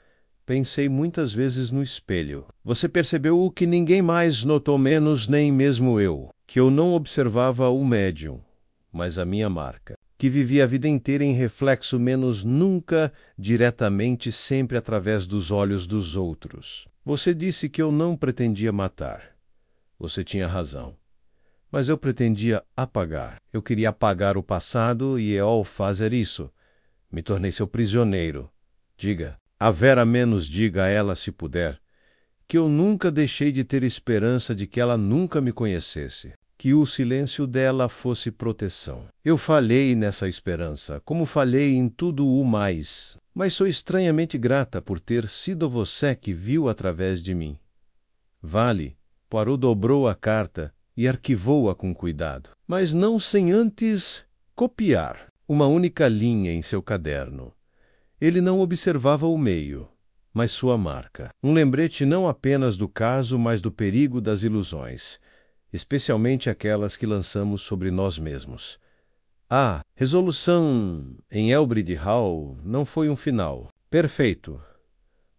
A: pensei muitas vezes no espelho. Você percebeu o que ninguém mais notou, menos nem mesmo eu, que eu não observava o médium, mas a minha marca, que vivia a vida inteira em reflexo, menos nunca diretamente, sempre através dos olhos dos outros. Você disse que eu não pretendia matar. Você tinha razão. Mas eu pretendia apagar. Eu queria apagar o passado e, ao fazer isso, me tornei seu prisioneiro. Diga, a Vera menos diga a ela, se puder, que eu nunca deixei de ter esperança de que ela nunca me conhecesse, que o silêncio dela fosse proteção. Eu falhei nessa esperança, como falhei em tudo o mais, mas sou estranhamente grata por ter sido você que viu através de mim. Vale, Poirot dobrou a carta e arquivou-a com cuidado, mas não sem antes copiar uma única linha em seu caderno. Ele não observava o meio, mas sua marca. Um lembrete não apenas do caso, mas do perigo das ilusões, especialmente aquelas que lançamos sobre nós mesmos. A resolução em Elbridge Hall não foi um final perfeito.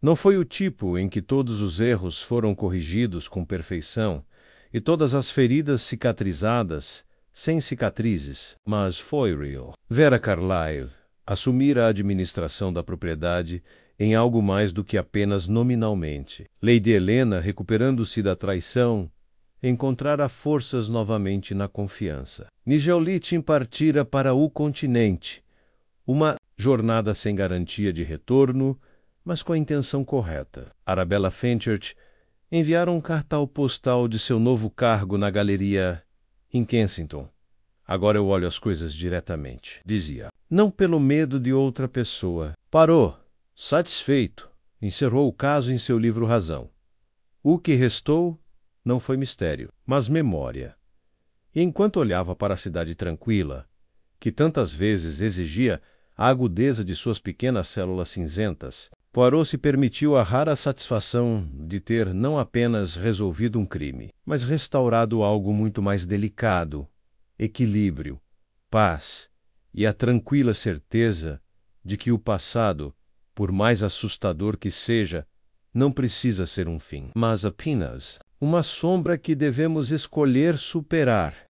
A: Não foi o tipo em que todos os erros foram corrigidos com perfeição e todas as feridas cicatrizadas sem cicatrizes, mas foi real. Vera Carlyle assumira a administração da propriedade em algo mais do que apenas nominalmente. Lady Helena, recuperando-se da traição, encontrara forças novamente na confiança. Nigel Litchim partira para o continente, uma jornada sem garantia de retorno, mas com a intenção correta. Arabella Fenchurch enviara um cartão postal de seu novo cargo na galeria em Kensington. Agora eu olho as coisas diretamente, dizia. Não pelo medo de outra pessoa. Parou, satisfeito, encerrou o caso em seu livro Razão. O que restou não foi mistério, mas memória. E enquanto olhava para a cidade tranquila, que tantas vezes exigia a agudeza de suas pequenas células cinzentas, Poirot se permitiu a rara satisfação de ter não apenas resolvido um crime, mas restaurado algo muito mais delicado: equilíbrio, paz e a tranquila certeza de que o passado, por mais assustador que seja, não precisa ser um fim, mas apenas uma sombra que devemos escolher superar.